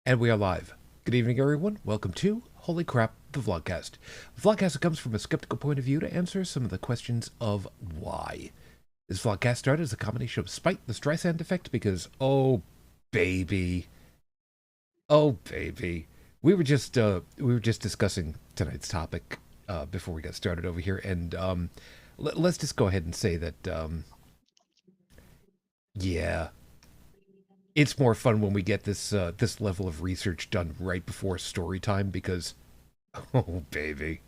And we are live. Good evening, everyone. Welcome to Holy Crap, the Vlogcast. The Vlogcast comes from a skeptical point of view to answer some of the questions of why. This Vlogcast started as a combination of spite, the Streisand effect, because, oh, baby. Oh, baby. We were just discussing tonight's topic before we got started over here, and let's just go ahead and say that, yeah. It's more fun when we get this this level of research done right before story time because, oh baby,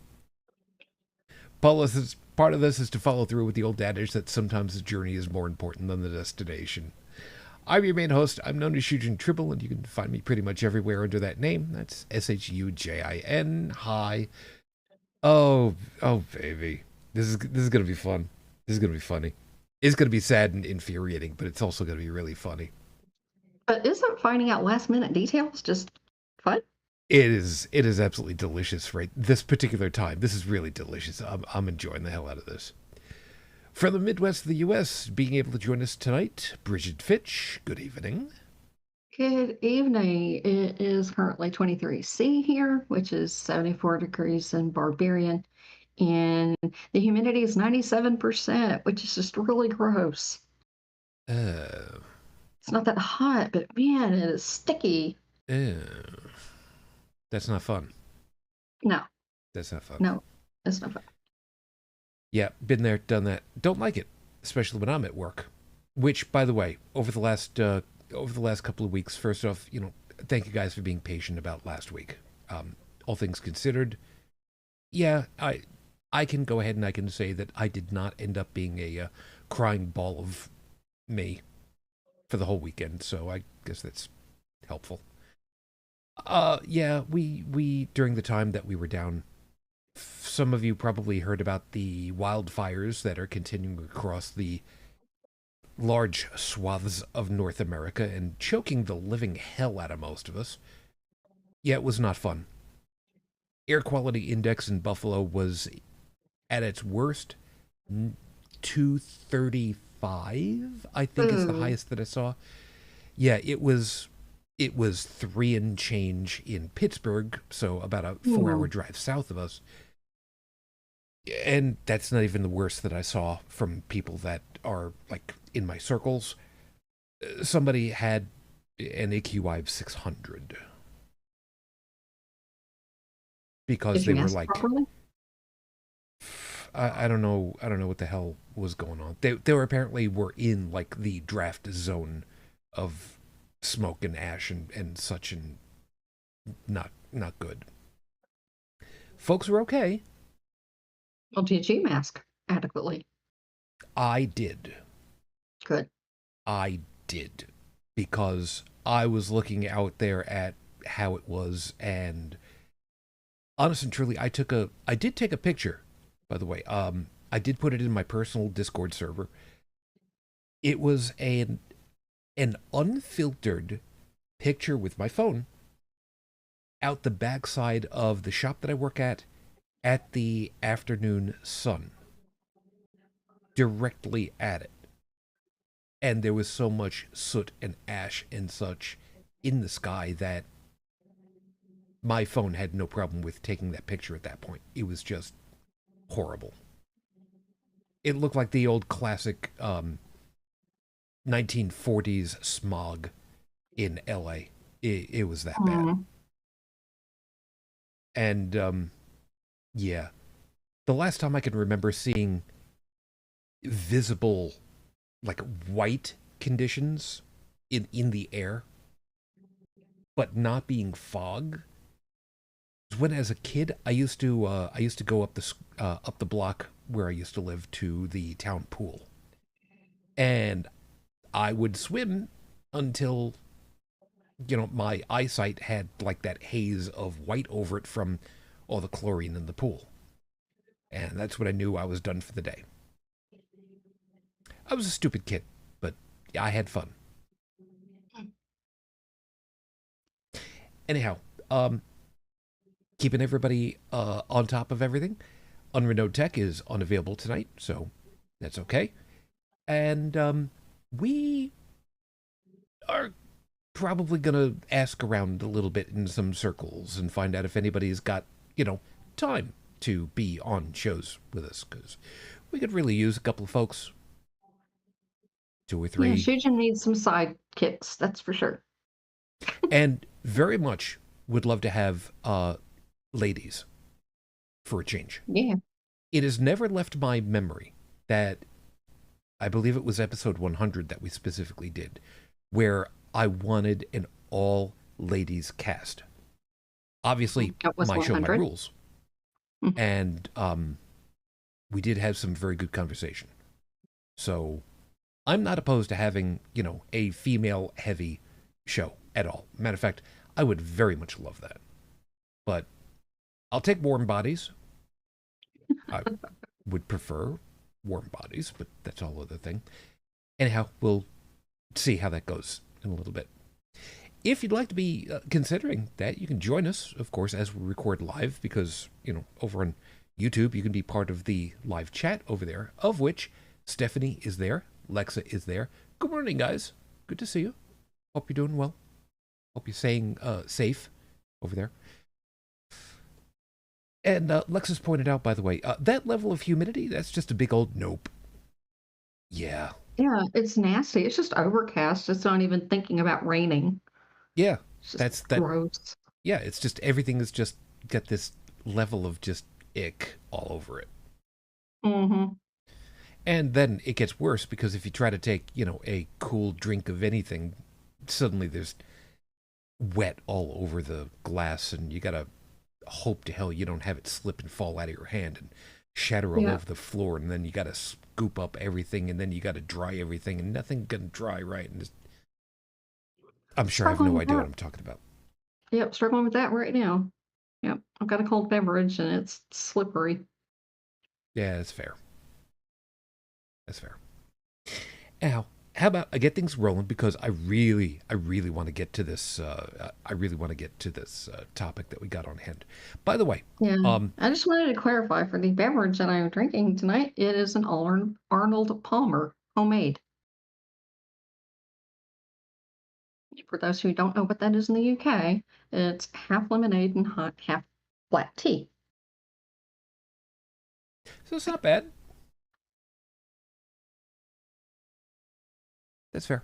part of this is to follow through with the old adage that sometimes the journey is more important than the destination. I'm your main host. I'm known as Shujin Tribble, and you can find me pretty much everywhere under that name. That's Shujin. Hi. Oh baby, this is gonna be fun. This is gonna be funny. It's gonna be sad and infuriating, but it's also gonna be really funny. But isn't finding out last minute details just fun? It is absolutely delicious right this particular time. This is really delicious. I'm enjoying the hell out of this. From the Midwest of the U.S., being able to join us tonight, Brigid Fitch. Good evening. Good evening. It is currently 23C here, which is 74 degrees in Barbarian. And the humidity is 97%, which is just really gross. It's not that hot, but man, it is sticky. That's not fun. No. That's not fun. No, it's not fun. Yeah, been there, done that. Don't like it, especially when I'm at work. Which, by the way, over the last couple of weeks, first off, thank you guys for being patient about last week. All things considered, yeah, I can go ahead and I can say that I did not end up being a crying ball of me for the whole weekend, so I guess that's helpful. Yeah, we during the time that we were down, some of you probably heard about the wildfires that are continuing across the large swaths of North America and choking the living hell out of most of us. Yeah, it was not fun. Air quality index in Buffalo was at its worst 235, I think is the highest that I saw. Yeah, it was 3 and change in Pittsburgh, so about a 4-hour drive south of us. And that's not even the worst that I saw from people that are like in my circles. Somebody had an AQI of 600 because they were like, I don't know what the hell was going on. They were apparently were in like the draft zone of smoke and ash and such, and not good. Folks were okay. Well, did you mask adequately? I did. Good. I did, because I was looking out there at how it was, and honest and truly, I did take a picture, by the way. I did put it in my personal Discord server. It was an unfiltered picture with my phone out the backside of the shop that I work at the afternoon sun, directly at it. And there was so much soot and ash and such in the sky that my phone had no problem with taking that picture at that point. It was just horrible. It looked like the old classic 1940s smog in LA. It was that bad. And yeah, the last time I can remember seeing visible like white conditions in the air but not being fog was when, as a kid, I used to go up the block where I used to live to the town pool, and I would swim until my eyesight had like that haze of white over it from all the chlorine in the pool, and that's when I knew I was done for the day. I was a stupid kid, but I had fun. Anyhow, keeping everybody on top of everything. UnrenownedTech is unavailable tonight, so that's okay. And we are probably going to ask around a little bit in some circles and find out if anybody's got, time to be on shows with us, because we could really use a couple of folks, two or Yeah, three, Shujin needs some sidekicks, that's for sure. and very much would love to have ladies for a change. Yeah. It has never left my memory that I believe it was episode 100 that we specifically did, where I wanted an all ladies cast. Obviously, That was my show, my 100. rules. And we did have some very good conversation. So I'm not opposed to having, a female heavy show at all. Matter of fact, I would very much love that. But I'll take warm bodies. I would prefer warm bodies, but that's a whole other thing. Anyhow, we'll see how that goes in a little bit. If you'd like to be considering that, you can join us, of course, as we record live, because, over on YouTube, you can be part of the live chat over there, of which Stephanie is there, Lexa is there. Good morning, guys. Good to see you. Hope you're doing well. Hope you're staying safe over there. And Lexa's pointed out, by the way, that level of humidity, that's just a big old nope. Yeah. Yeah, it's nasty. It's just overcast. It's not even thinking about raining. Yeah. It's just That's gross. Yeah, it's just everything is just got this level of just ick all over it. Mm-hmm. And then it gets worse because if you try to take, a cool drink of anything, suddenly there's wet all over the glass, and you gotta hope to hell you don't have it slip and fall out of your hand and shatter all over the floor, and then you gotta scoop up everything, and then you gotta dry everything, and nothing can dry right. And I'm sure I have no idea what I'm talking about. Yep, struggling with that right now. Yep, I've got a cold beverage and it's slippery. Yeah, that's fair. That's fair. Now, how about I get things rolling, because I really want to get to this. I really want to get to this topic that we got on hand. By the way, Yeah, I just wanted to clarify for the beverage that I'm drinking tonight. It is an Arnold Palmer homemade. For those who don't know what that is in the UK, it's half lemonade and half black tea. so it's not bad. That's fair.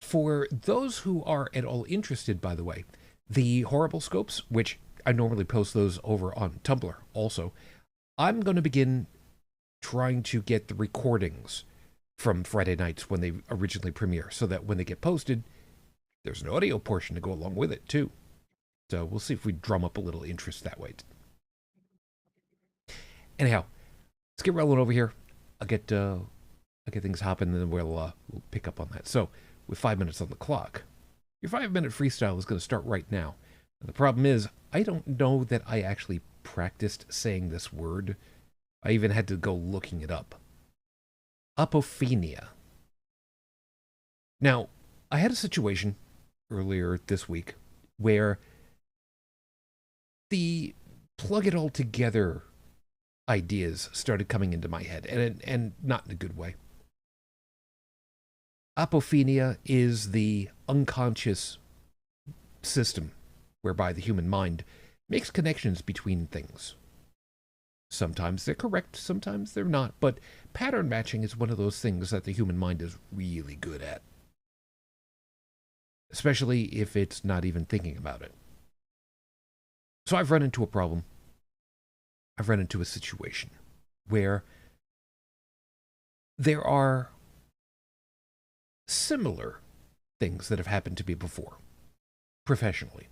For those who are at all interested, by the way, the horrible scopes, which I normally post those over on Tumblr also, I'm going to begin trying to get the recordings from Friday nights when they originally premiere, so that when they get posted, there's an audio portion to go along with it, too. So we'll see if we drum up a little interest that way. Anyhow, let's get rolling over here. I'll get things hopping, and then we'll pick up on that. So, with 5 minutes on the clock, your 5-minute freestyle is going to start right now. And the problem is, I don't know that I actually practiced saying this word. I even had to go looking it up. APOPHENIA. Now, I had a situation earlier this week where the plug it all together ideas started coming into my head, and not in a good way. Apophenia is the unconscious system whereby the human mind makes connections between things. Sometimes they're correct, sometimes they're not, but pattern matching is one of those things that the human mind is really good at. Especially if it's not even thinking about it. So I've run into a problem. I've run into a situation where there are similar things that have happened to me before, professionally.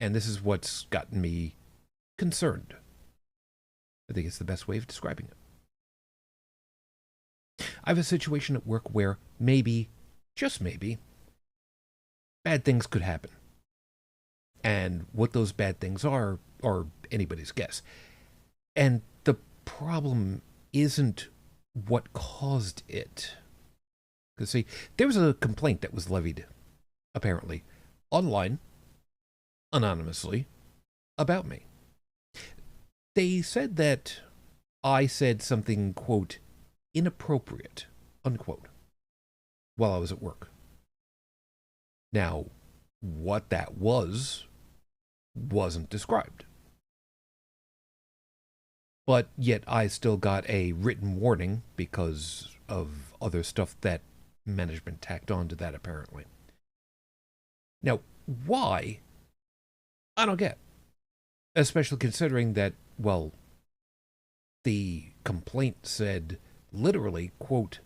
And this is what's gotten me concerned. I think it's the best way of describing it. I have a situation at work where maybe, just maybe, bad things could happen. And what those bad things are anybody's guess. And the problem isn't what caused it. Because, see, there was a complaint that was levied, apparently, online, anonymously, about me. They said that I said something, quote, inappropriate, unquote, while I was at work. Now, what that was wasn't described. But yet I still got a written warning because of other stuff that management tacked on to that, apparently. Now, why? I don't get. Especially considering that, well, the complaint said literally, quote,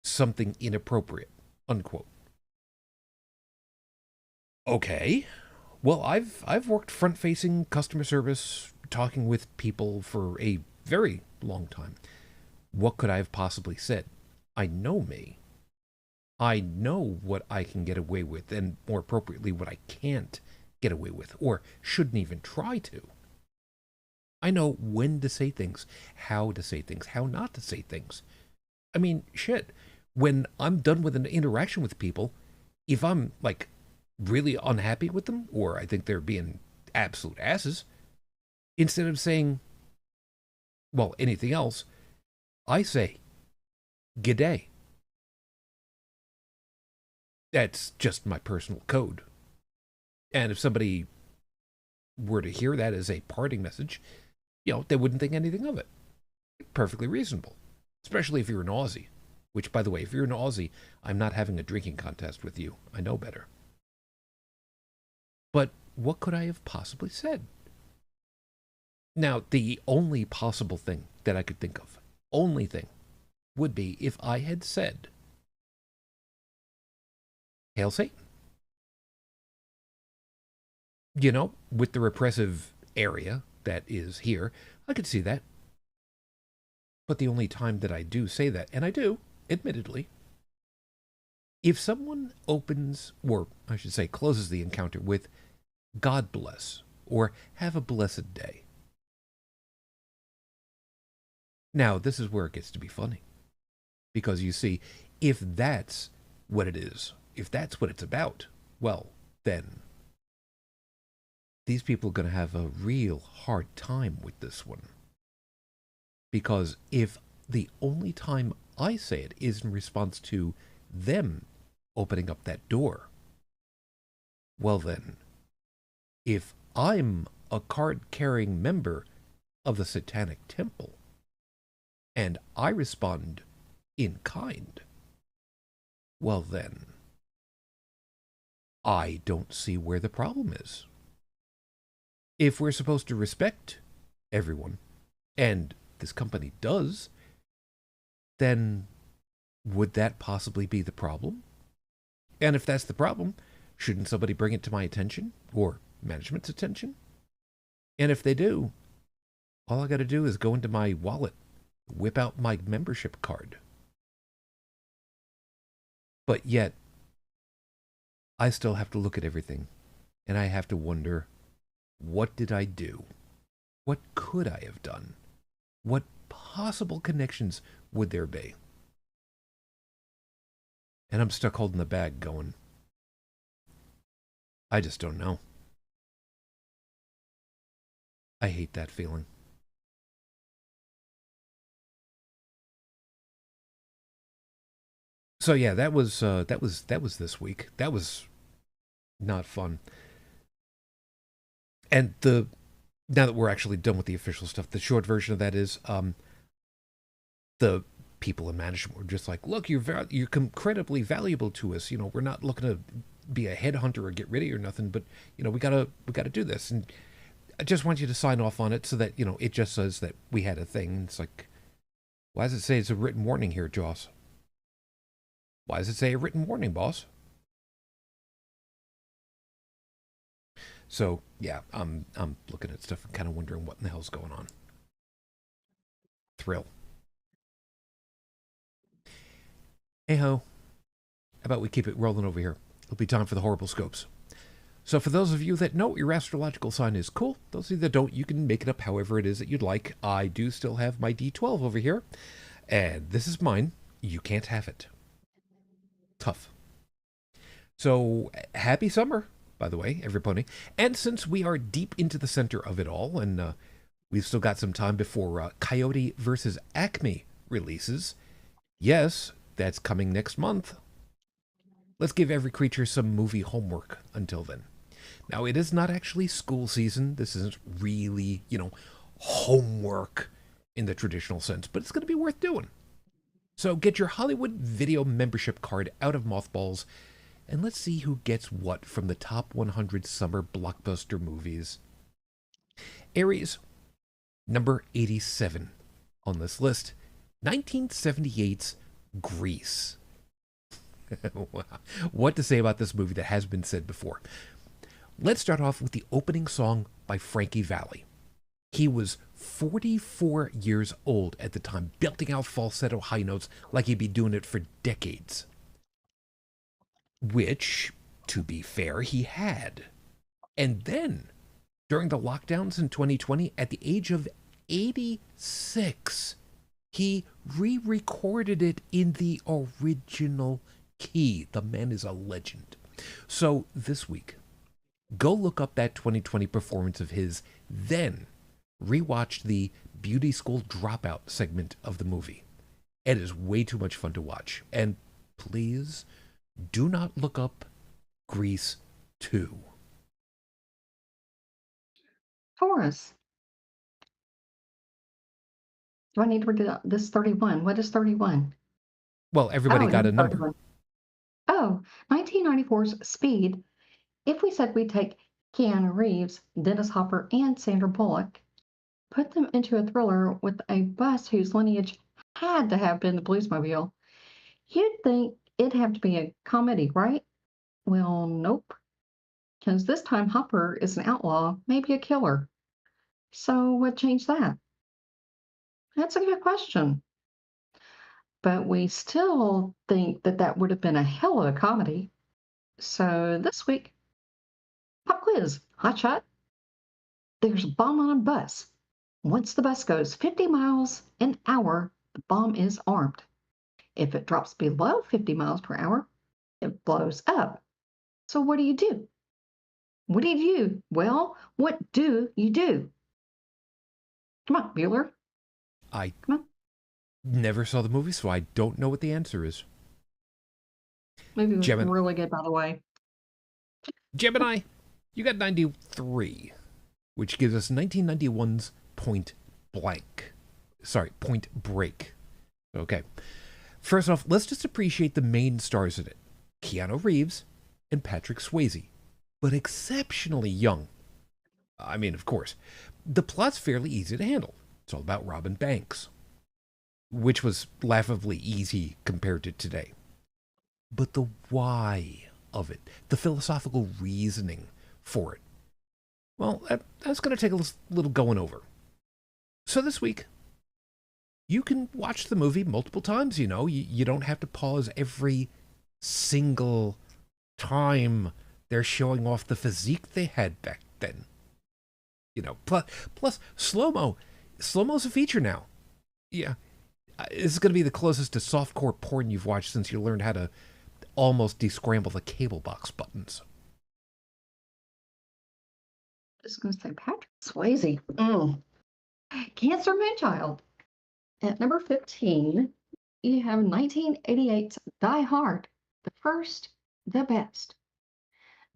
something inappropriate, unquote. Okay. Well, I've worked front-facing customer service, talking with people for a very long time. What could I have possibly said? I know me. I know what I can get away with, and more appropriately, what I can't get away with, or shouldn't even try to. I know when to say things, how to say things, how not to say things. I mean, shit. When I'm done with an interaction with people, if I'm, like, really unhappy with them, or I think they're being absolute asses, instead of saying, well, anything else, I say, g'day. That's just my personal code. And if somebody were to hear that as a parting message, they wouldn't think anything of it. Perfectly reasonable. Especially if you're an Aussie. Which, by the way, if you're an Aussie, I'm not having a drinking contest with you. I know better. But what could I have possibly said? Now, the only possible thing that I could think of, only thing, would be if I had said, Hail Satan. With the repressive area that is here, I could see that. But the only time that I do say that, and I do, admittedly, if someone opens, or I should say closes the encounter with, God bless, or have a blessed day. Now, this is where it gets to be funny. Because you see, if that's what it is, if that's what it's about, well, then these people are going to have a real hard time with this one. Because if the only time I say it is in response to them opening up that door, well then, if I'm a card-carrying member of the Satanic Temple, and I respond in kind, well then, I don't see where the problem is. If we're supposed to respect everyone, and this company does, then would that possibly be the problem? And if that's the problem, shouldn't somebody bring it to my attention, or management's attention? And if they do, all I got to do is go into my wallet, whip out my membership card. But yet, I still have to look at everything, and I have to wonder, what did I do? What could I have done? What possible connections would there be? And I'm stuck holding the bag going, I just don't know. I hate that feeling. So yeah, that was this week. That was not fun. And now that we're actually done with the official stuff, the short version of that is the people in management were just like, look, you're incredibly valuable to us. We're not looking to be a headhunter or get rid of you or nothing, but we gotta do this, and I just want you to sign off on it so that it just says that we had a thing. It's like, why does it say it's a written warning here, Joss? Why does it say a written warning, boss? So yeah, I'm looking at stuff and kind of wondering what in the hell's going on. Thrill. Hey ho, how about we keep it rolling over here? It'll be time for the horrible scopes. So for those of you that know what your astrological sign is, cool. Those of you that don't, you can make it up however it is that you'd like. I do still have my D12 over here, and this is mine. You can't have it. Tough. So happy summer, by the way, everybody. And since we are deep into the center of it all, and we've still got some time before Coyote versus Acme releases, yes, that's coming next month. Let's give every creature some movie homework until then. Now, it is not actually school season. This isn't really, homework in the traditional sense, but it's going to be worth doing. So get your Hollywood Video membership card out of mothballs, and let's see who gets what from the top 100 summer blockbuster movies. Aries, number 87 on this list, 1978's Grease. What to say about this movie that has been said before? Let's start off with the opening song by Frankie Valli. He was 44 years old at the time, belting out falsetto high notes like he'd been doing it for decades. Which, to be fair, he had. And then, during the lockdowns in 2020, at the age of 86, he re-recorded it in the original key. The man is a legend. So this week, go look up that 2020 performance of his, then rewatch the Beauty School Dropout segment of the movie. It is way too much fun to watch. And please do not look up Grease 2. Taurus. Do I need to read it? This 31. What is 31? Well, everybody got a number. 31. Oh, 1994's Speed. If we said we'd take Keanu Reeves, Dennis Hopper, and Sandra Bullock, put them into a thriller with a bus whose lineage had to have been the Bluesmobile, you'd think it'd have to be a comedy, right? Well, nope. Because this time Hopper is an outlaw, maybe a killer. So what changed that? That's a good question. But we still think that would have been a hell of a comedy. So this week, pop quiz, hot shot. There's a bomb on a bus. Once the bus goes 50 miles an hour, the bomb is armed. If it drops below 50 miles per hour, it blows up. So what do you do? What do you do? Well, what do you do? Come on, Bueller. I Come on. never saw the movie, so I don't know what the answer is. Movie was really good, by the way. Gemini, you got 93, which gives us 1991's Point Break. Okay. First off, let's just appreciate the main stars in it. Keanu Reeves and Patrick Swayze, but exceptionally young. I mean, of course. The plot's fairly easy to handle. It's all about robbing banks, which was laughably easy compared to today. But the why of it, the philosophical reasoning for it, well, that's going to take a little going over. So this week, you can watch the movie multiple times, you don't have to pause every single time they're showing off the physique they had back then. Plus slow-mo. Slow-mo's a feature now. Yeah. This is going to be the closest to softcore porn you've watched since you learned how to almost descramble the cable box buttons. I was going to say Patrick Swayze. Cancer Moonchild. At number 15, you have 1988's Die Hard, the first, the best.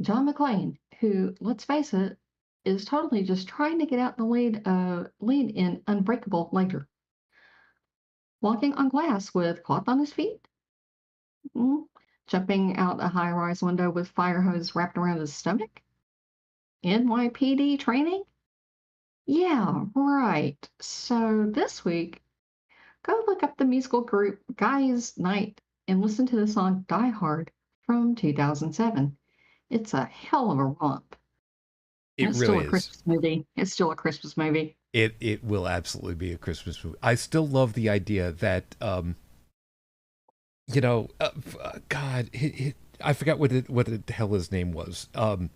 John McClane, who, let's face it, is totally just trying to get out the lead in Unbreakable later. Walking on glass with cloth on his feet. Jumping out a high-rise window with fire hose wrapped around his stomach. NYPD training? Yeah, right. So this week, go look up the musical group Guys Night and listen to the song Die Hard from 2007. It's a hell of a romp. It's really still a Christmas movie. It's still a Christmas movie. It will absolutely be a Christmas movie. I still love the idea that, God, I forgot what the hell his name was. The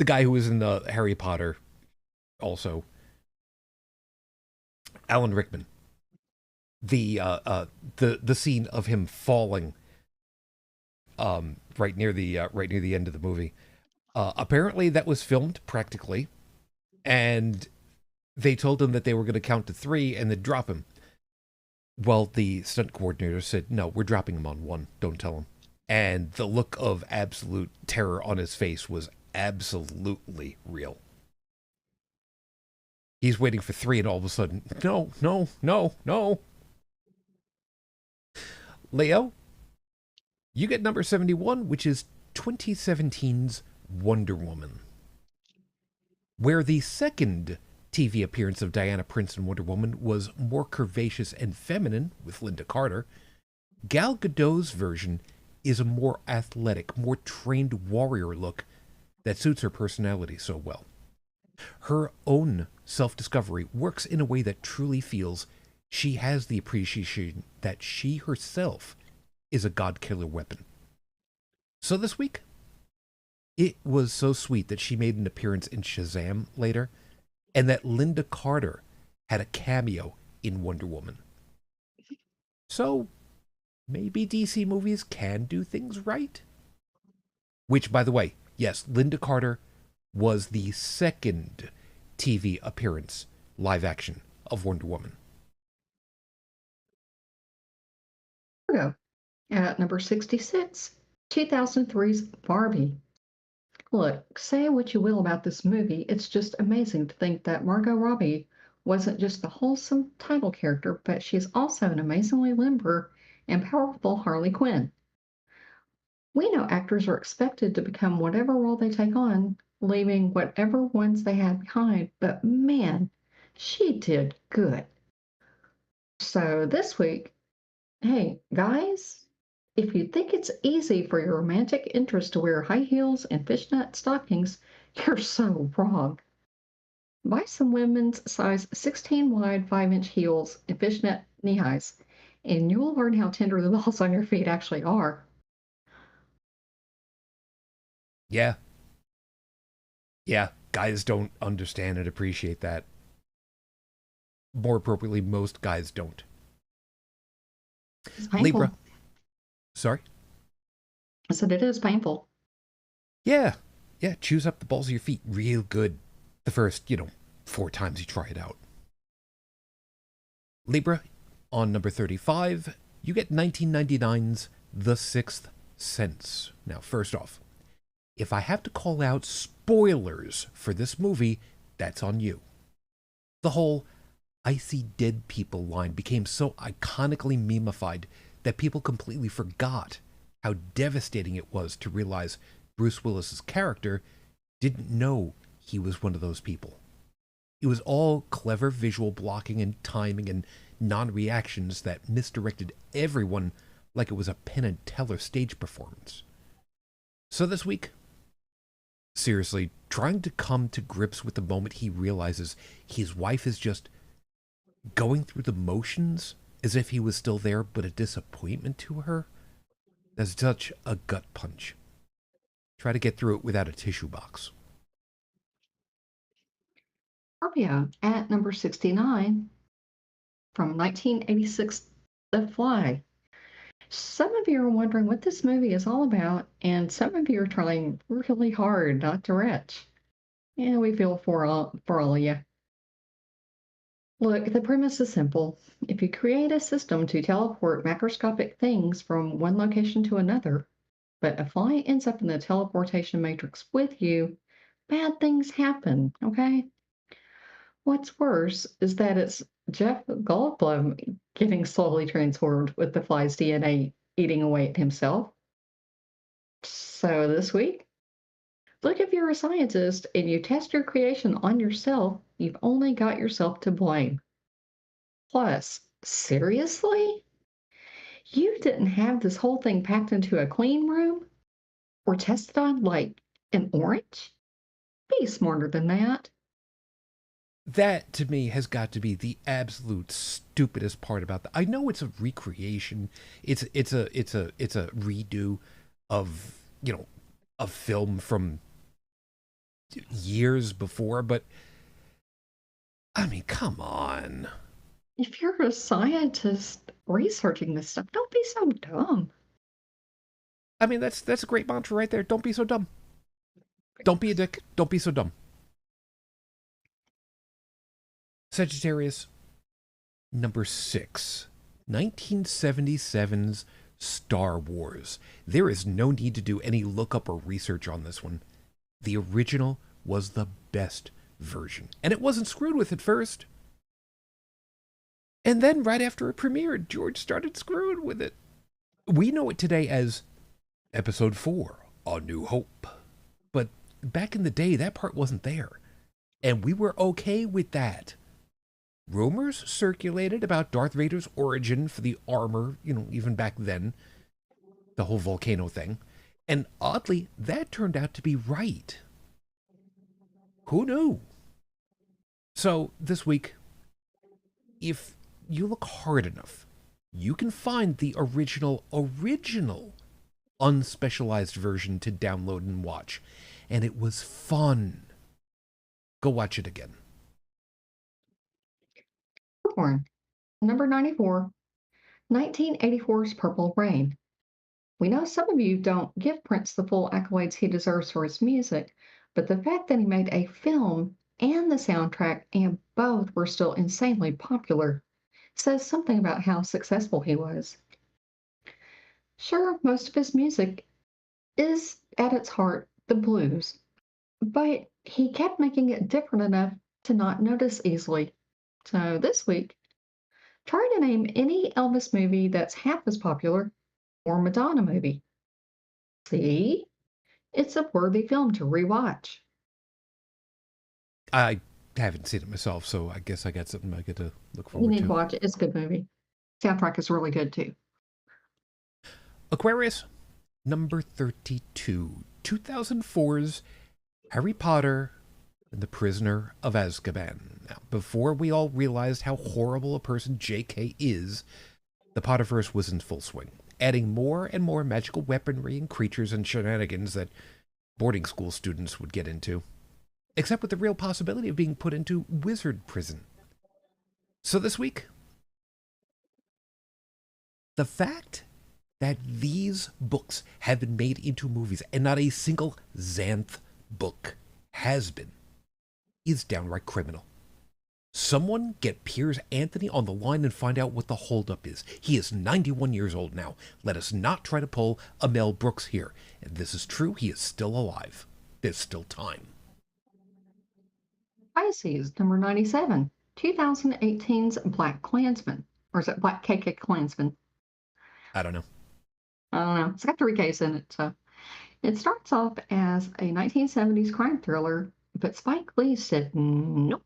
guy who was in Harry Potter, also, Alan Rickman. The scene of him falling, right near the end of the movie. Apparently, that was filmed practically, and they told him that they were going to count to 3 and then drop him. Well, the stunt coordinator said, "No, we're dropping him on 1. Don't tell him." And the look of absolute terror on his face was absolutely real. He's waiting for 3, and all of a sudden, no, no, no, no. Leo, you get number 71, which is 2017's Wonder Woman, where the second TV appearance of Diana Prince in Wonder Woman was more curvaceous and feminine with Linda Carter. Gal Gadot's version is a more athletic, more trained warrior look that suits her personality so well. Her own self-discovery works in a way that truly feels she has the appreciation that she herself is a god-killer weapon. So this week, it was so sweet that she made an appearance in Shazam later, and that Linda Carter had a cameo in Wonder Woman. So maybe DC movies can do things right? Which, by the way, yes, Linda Carter was the second TV appearance, live action, of Wonder Woman. Here we go. At number 66, 2003's Barbie. Look, say what you will about this movie, it's just amazing to think that Margot Robbie wasn't just the wholesome title character, but she's also an amazingly limber and powerful Harley Quinn. We know actors are expected to become whatever role they take on, leaving whatever ones they had behind, but man, she did good. So this week, hey, guys, if you think it's easy for your romantic interest to wear high heels and fishnet stockings, you're so wrong. Buy some women's size 16 wide 5-inch heels and fishnet knee highs, and you'll learn how tender the balls on your feet actually are. Yeah. Yeah, guys don't understand and appreciate that. More appropriately, most guys don't. It's painful. Libra. Sorry? I said it is painful. Yeah. Yeah, chews up the balls of your feet real good the first, 4 times you try it out. Libra, on number 35, you get 1999's The Sixth Sense. Now, first off, if I have to call out spoilers for this movie, that's on you. The whole "I see dead people" line became so iconically memeified that people completely forgot how devastating it was to realize Bruce Willis's character didn't know he was one of those people. It was all clever visual blocking and timing and non-reactions that misdirected everyone like it was a Penn and Teller stage performance. So this week, seriously, trying to come to grips with the moment he realizes his wife is just going through the motions as if he was still there, but a disappointment to her, that's such a gut punch. Try to get through it without a tissue box. Scorpio at number 69 from 1986, The Fly. Some of you are wondering what this movie is all about, and some of you are trying really hard not to retch. Yeah, we feel for all of you. Look, the premise is simple. If you create a system to teleport macroscopic things from one location to another, but a fly ends up in the teleportation matrix with you, bad things happen, okay? What's worse is that it's Jeff Goldblum getting slowly transformed with the fly's DNA eating away at himself. So this week, look, if you're a scientist and you test your creation on yourself, you've only got yourself to blame. Plus, seriously? You didn't have this whole thing packed into a clean room or tested on like an orange? Be smarter than that. That to me has got to be the absolute stupidest part about that. I know it's a recreation. It's a redo of, a film from years before, but I mean, come on. If you're a scientist researching this stuff, don't be so dumb. I mean, that's a great mantra right there. Don't be so dumb. Don't be a dick. Don't be so dumb. Sagittarius, number 6, 1977's Star Wars. There is no need to do any lookup or research on this one. The original was the best version. And it wasn't screwed with at first. And then right after it premiered, George started screwing with it. We know it today as Episode 4, A New Hope. But back in the day, that part wasn't there. And we were okay with that. Rumors circulated about Darth Vader's origin for the armor, even back then. The whole volcano thing. And oddly, that turned out to be right. Who knew? So this week, if you look hard enough, you can find the original unspecialized version to download and watch. And it was fun. Go watch it again. Popcorn. Number 94, 1984's Purple Rain. We know some of you don't give Prince the full accolades he deserves for his music, but the fact that he made a film and the soundtrack, and both were still insanely popular, says something about how successful he was. Sure, most of his music is, at its heart, the blues, but he kept making it different enough to not notice easily. So this week, try to name any Elvis movie that's half as popular or Madonna movie. See? It's a worthy film to rewatch. I haven't seen it myself, so I guess I got something I get to look You forward need to to. watch it. It's a good movie. Soundtrack is really good too. Aquarius, number 32, 2004's Harry Potter and the Prisoner of Azkaban. Now, before we all realized how horrible a person J.K. is, the Potterverse was in full swing, adding more and more magical weaponry and creatures and shenanigans that boarding school students would get into, except with the real possibility of being put into wizard prison. So this week, the fact that these books have been made into movies and not a single Xanth book has been is downright criminal. Someone get Piers Anthony on the line and find out what the holdup is. He is 91 years old now. Let us not try to pull a Mel Brooks here. If this is true, he is still alive. There's still time. Pisces, number 97, 2018's Black Klansman. Or is it Black KK Klansman? I don't know. I don't know. It's got 3 Ks in it. So it starts off as a 1970s crime thriller, but Spike Lee said nope.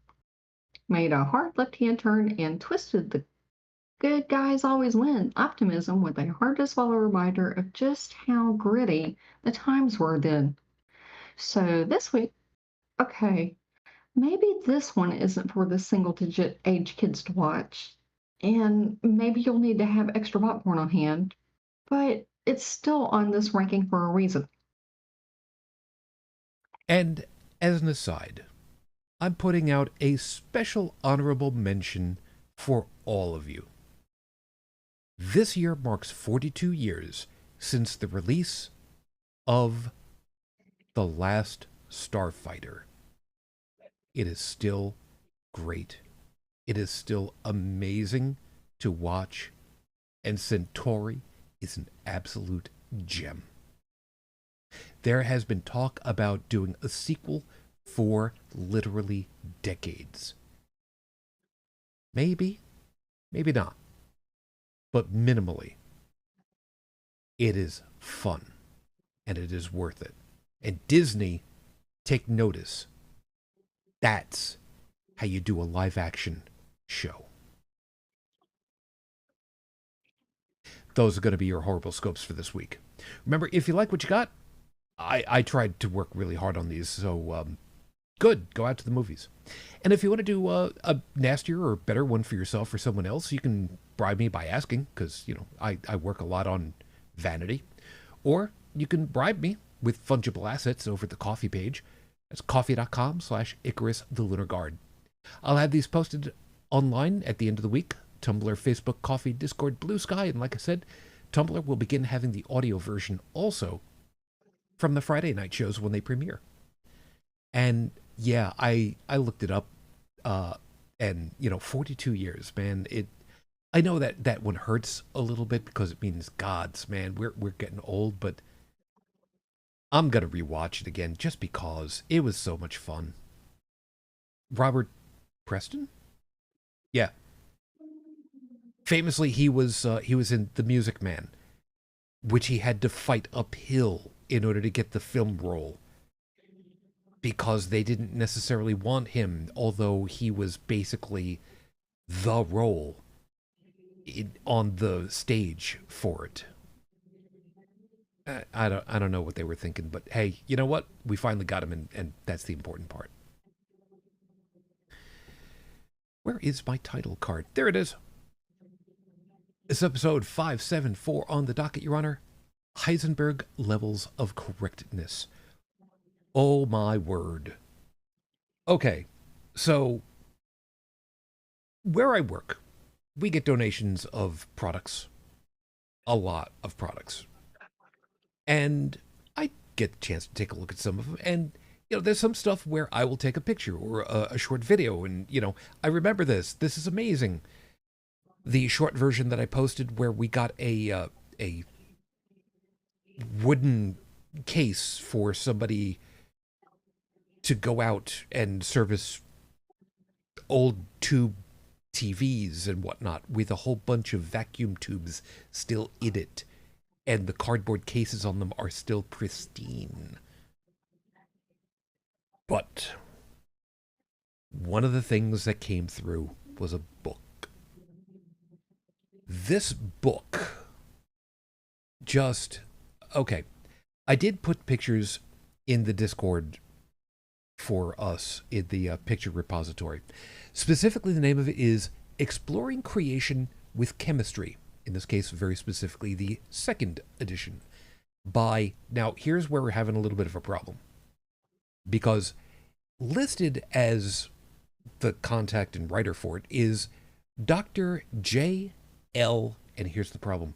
Made a hard left-hand turn and twisted the good guys always win optimism with a hard-to-swallow reminder of just how gritty the times were then. So this week, okay, maybe this one isn't for the single-digit age kids to watch, and maybe you'll need to have extra popcorn on hand, but it's still on this ranking for a reason. And as an aside, I'm putting out a special honorable mention for all of you. This year marks 42 years since the release of The Last Starfighter. It is still great. It is still amazing to watch, and Centauri is an absolute gem. There has been talk about doing a sequel for literally decades. Maybe, maybe not. But minimally, it is fun, and it is worth it. And Disney, take notice. That's how you do a live-action show. Those are going to be your horrible scopes for this week. Remember, if you like what you got, I tried to work really hard on these, so good. Go out to the movies. And if you want to do a nastier or better one for yourself or someone else, you can bribe me by asking, because, I work a lot on vanity. Or you can bribe me with fungible assets over at the Coffee page. That's coffee.com/Icarus the Lunar Guard. I'll have these posted online at the end of the week. Tumblr, Facebook, Coffee, Discord, BlueSky, and like I said, Tumblr will begin having the audio version also from the Friday night shows when they premiere. And yeah, I looked it up, and 42 years, man. I know that that one hurts a little bit because it means gods, man, we're getting old, but I'm gonna rewatch it again just because it was so much fun. Robert Preston? Yeah. Famously, he was in The Music Man, which he had to fight uphill in order to get the film role because they didn't necessarily want him, although he was basically the role on the stage for it. I don't know what they were thinking, but hey, you know what? We finally got him, and that's the important part. Where is my title card? There it is. It's episode 574 on the docket, Your Honor. Heisenberg levels of correctness. Oh my word. Okay, so where I work, we get donations of products, a lot of products. And I get the chance to take a look at some of them. And, there's some stuff where I will take a picture or a short video. And, I remember this. This is amazing. The short version that I posted where we got a wooden case for somebody to go out and service old tube TVs and whatnot with a whole bunch of vacuum tubes still in it. And the cardboard cases on them are still pristine. But one of the things that came through was a book. This book just. Okay. I did put pictures in the Discord for us in the picture repository. Specifically, the name of it is Exploring Creation with Chemistry. In this case, very specifically, the second edition. Now, here's where we're having a little bit of a problem. Because listed as the contact and writer for it is Dr. J.L. And here's the problem.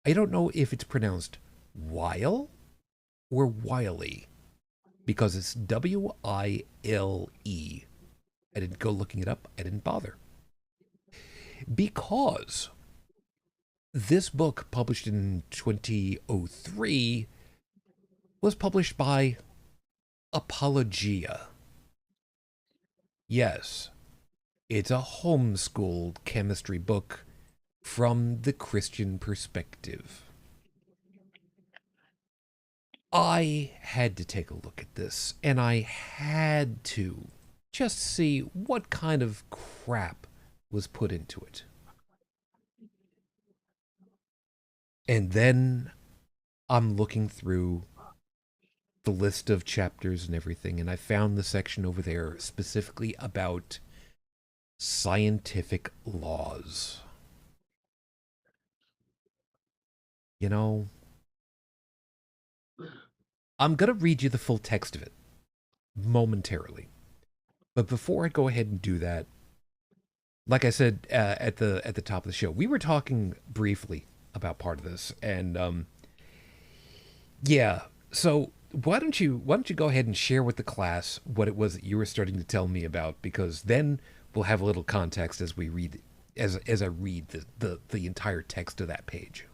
I don't know if it's pronounced Wile or Wiley, because it's Wile. I didn't go looking it up. I didn't bother. Because this book, published in 2003, was published by Apologia. Yes, it's a homeschooled chemistry book from the Christian perspective. I had to take a look at this, and I had to just see what kind of crap was put into it. And then I'm looking through the list of chapters and everything, and I found the section over there specifically about scientific laws. I'm going to read you the full text of it momentarily. But before I go ahead and do that, like I said at the top of the show, we were talking briefly about part of this, and yeah. So why don't you go ahead and share with the class what it was that you were starting to tell me about? Because then we'll have a little context as we read as I read the entire text of that page.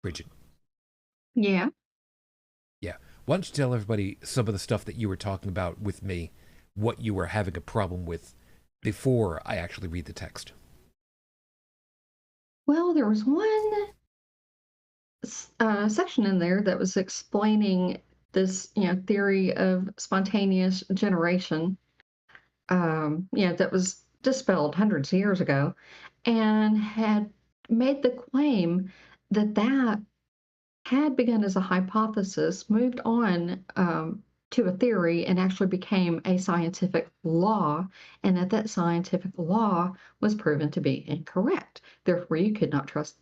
Brigid. Yeah. Yeah. Why don't you tell everybody some of the stuff that you were talking about with me, what you were having a problem with before I actually read the text? Well, there was one section in there that was explaining this, theory of spontaneous generation, that was dispelled hundreds of years ago, and had made the claim that that had begun as a hypothesis, moved on to a theory, and actually became a scientific law, and that scientific law was proven to be incorrect. Therefore, you could not trust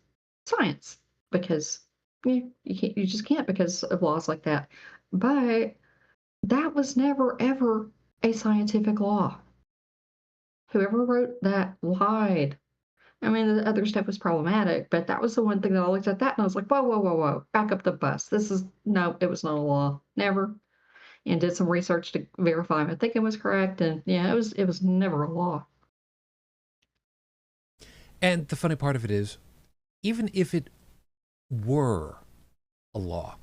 science because you just can't because of laws like that. But that was never ever a scientific law. Whoever wrote that lied. I mean, the other stuff was problematic, but that was the one thing that I looked at that and I was like, whoa, whoa, whoa, whoa, back up the bus. This is no, it was not a law. Never. and did some research to verify my thinking was correct. And yeah, it was never a law. And the funny part of it is, even if it were a law,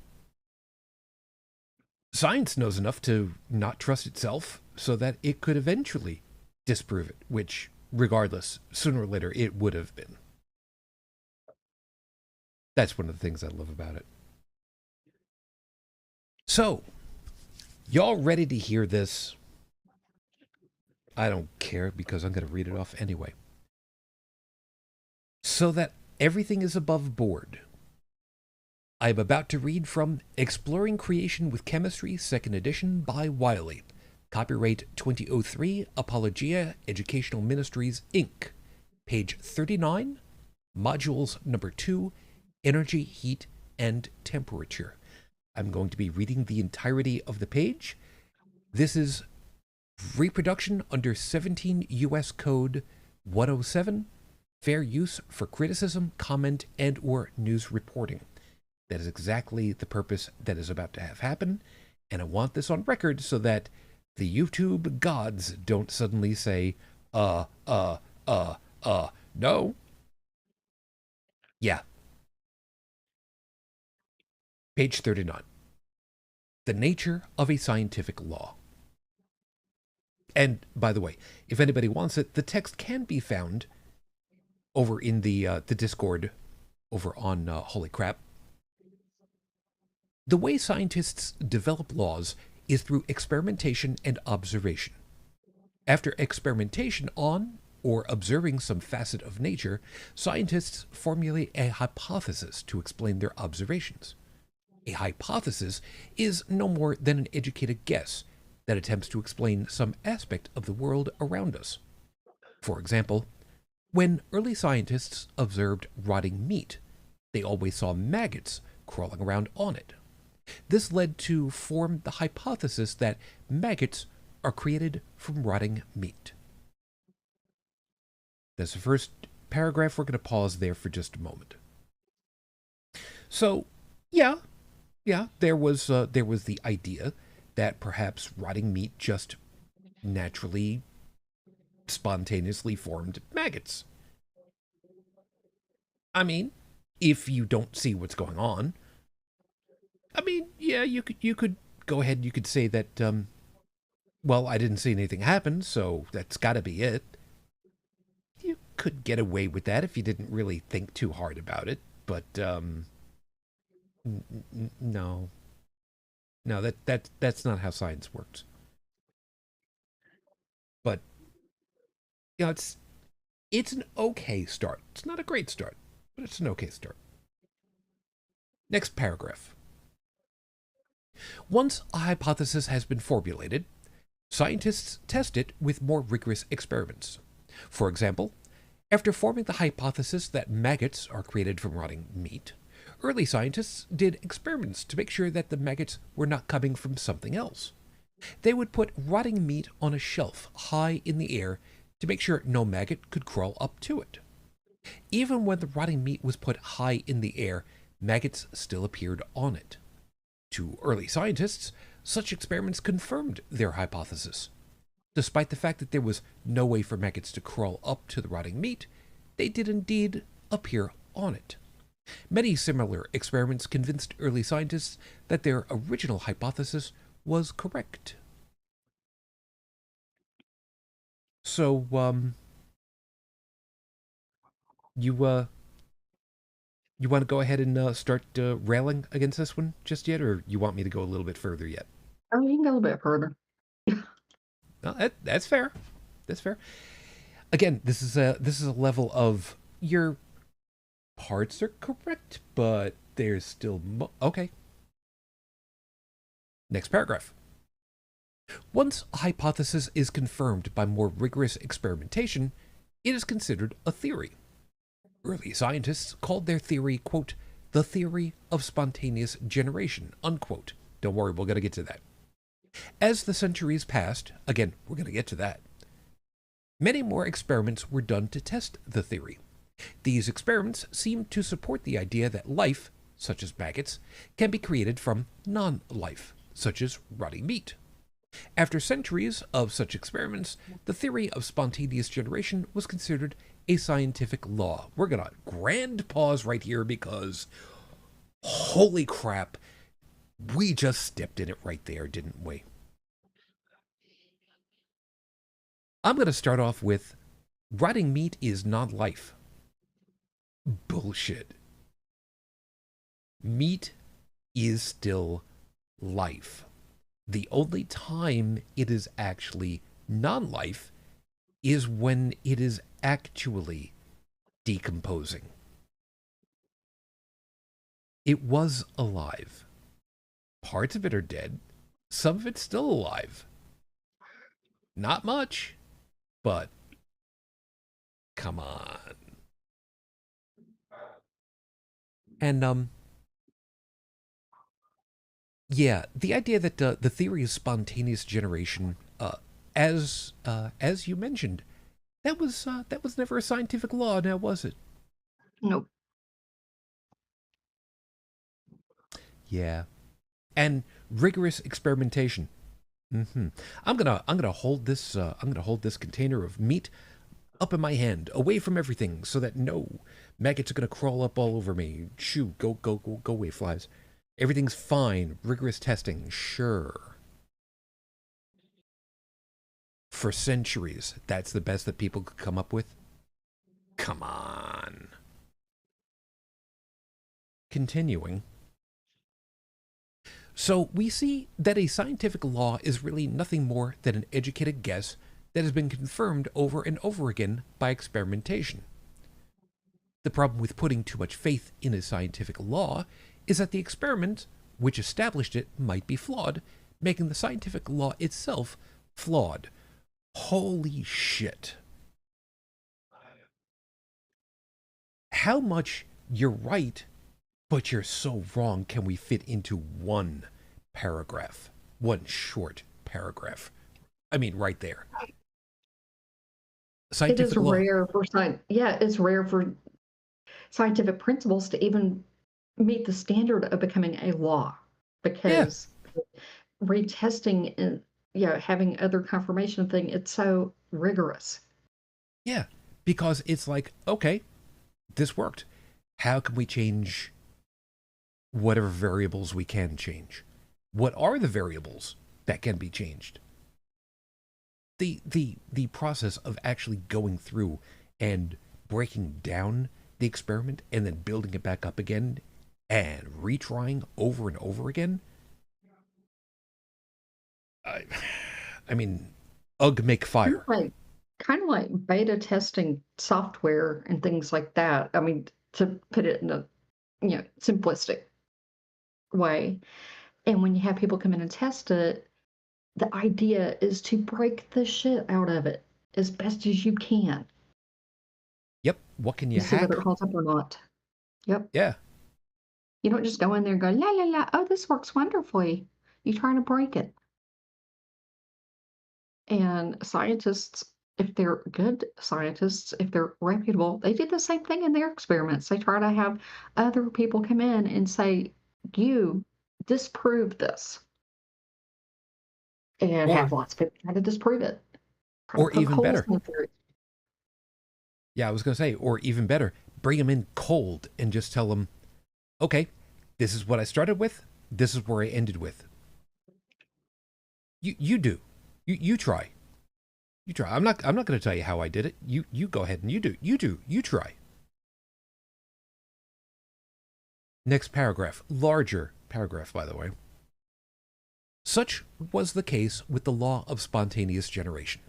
science knows enough to not trust itself so that it could eventually disprove it, which, regardless, sooner or later, it would have been. That's one of the things I love about it. So, y'all ready to hear this? I don't care because I'm going to read it off anyway. So that everything is above board, I am about to read from Exploring Creation with Chemistry, 2nd edition by Wile. Copyright 2003, Apologia, Educational Ministries, Inc. Page 39, Modules number 2, Energy, Heat, and Temperature. I'm going to be reading the entirety of the page. This is reproduction under 17 U.S. Code 107, fair use for criticism, comment, and or news reporting. That is exactly the purpose that is about to have happen, and I want this on record so that the YouTube gods don't suddenly say, no. Yeah. Page 39. The nature of a scientific law. And, by the way, if anybody wants it, the text can be found over in the Discord over on Holy Crap. The way scientists develop laws is through experimentation and observation. After experimentation on or observing some facet of nature, scientists formulate a hypothesis to explain their observations. A hypothesis is no more than an educated guess that attempts to explain some aspect of the world around us. For example, when early scientists observed rotting meat, they always saw maggots crawling around on it. This led to form the hypothesis that maggots are created from rotting meat. That's the first paragraph. We're going to pause there for just a moment. So, yeah, there was the idea that perhaps rotting meat just naturally, spontaneously formed maggots. I mean, if you don't see what's going on, I mean, yeah, you could go ahead and you could say that, well, I didn't see anything happen, so that's got to be it. You could get away with that if you didn't really think too hard about it, but no, that's not how science works. But you know, it's an okay start. It's not a great start, but it's an okay start. Next paragraph. Once a hypothesis has been formulated, scientists test it with more rigorous experiments. For example, after forming the hypothesis that maggots are created from rotting meat, early scientists did experiments to make sure that the maggots were not coming from something else. They would put rotting meat on a shelf high in the air to make sure no maggot could crawl up to it. Even when the rotting meat was put high in the air, maggots still appeared on it. To early scientists, such experiments confirmed their hypothesis. Despite the fact that there was no way for maggots to crawl up to the rotting meat, they did indeed appear on it. Many similar experiments convinced early scientists that their original hypothesis was correct. So, you want to go ahead and start railing against this one just yet, or you want me to go a little bit further yet? Oh, you can go a bit further. No, that's fair. That's fair. Again, this is a level of your parts are correct, but there's still okay. Next paragraph. Once a hypothesis is confirmed by more rigorous experimentation, it is considered a theory. Early scientists called their theory, quote, the theory of spontaneous generation, unquote. Don't worry, we're going to get to that. As the centuries passed, again, we're going to get to that, many more experiments were done to test the theory. These experiments seemed to support the idea that life, such as maggots, can be created from non-life, such as rotting meat. After centuries of such experiments, the theory of spontaneous generation was considered a scientific law. We're going to grand pause right here because, holy crap, we just stepped in it right there, didn't we? I'm going to start off with rotting meat is not life. Bullshit. Meat is still life. The only time it is actually non life is when it is actually decomposing. It was alive. Parts of it are dead. Some of it's still alive. Not much, but come on. And yeah, the idea that the theory of spontaneous generation, as you mentioned, that was never a scientific law, now was it? Nope. Yeah, and rigorous experimentation. I'm gonna hold this container of meat up in my hand, away from everything, so that no maggots are gonna crawl up all over me. Shoo, go away, flies. Everything's fine. Rigorous testing, sure. For centuries, that's the best that people could come up with. Come on. Continuing. So we see that a scientific law is really nothing more than an educated guess that has been confirmed over and over again by experimentation. The problem with putting too much faith in a scientific law is that the experiment which established it might be flawed, making the scientific law itself flawed. Holy shit. How much you're right, but you're so wrong can we fit into one paragraph? One short paragraph. I mean, right there. It is Scientific law. rare for it's rare for scientific principles to even meet the standard of becoming a law Yeah, because retesting and having other confirmation thing, it's so rigorous. yeah. Because it's like, okay, this worked. How can we change whatever variables we can change? What are the variables that can be changed? The process of actually going through and breaking down the experiment and then building it back up again and retrying over and over again. I, I mean, ugh, make Kind of fire. like kind of like beta testing software and things like that. I mean, to put it in a simplistic way. And when you have people come in and test it, the idea is to break the shit out of it as best as you can. Yep. What can you You see whether hack? it holds up or not. Yep. Yeah. You don't just go in there and go, la la la, oh, this works wonderfully. You try to break it. And scientists, if they're good scientists, if they're reputable, they do the same thing in their experiments. They try to have other people come in and say, you disprove this, and Or have lots of people try to disprove it, try to or poke even holes better. in the theory. Yeah, I was gonna say, or even better, bring them in cold and just tell them, okay, this is what I started with. This is where I ended with. You do. You try. You try. I'm not going to tell you how I did it. You go ahead and you do. You do. You try. Next paragraph. Larger paragraph, by the way. Such was the case with the law of spontaneous generation.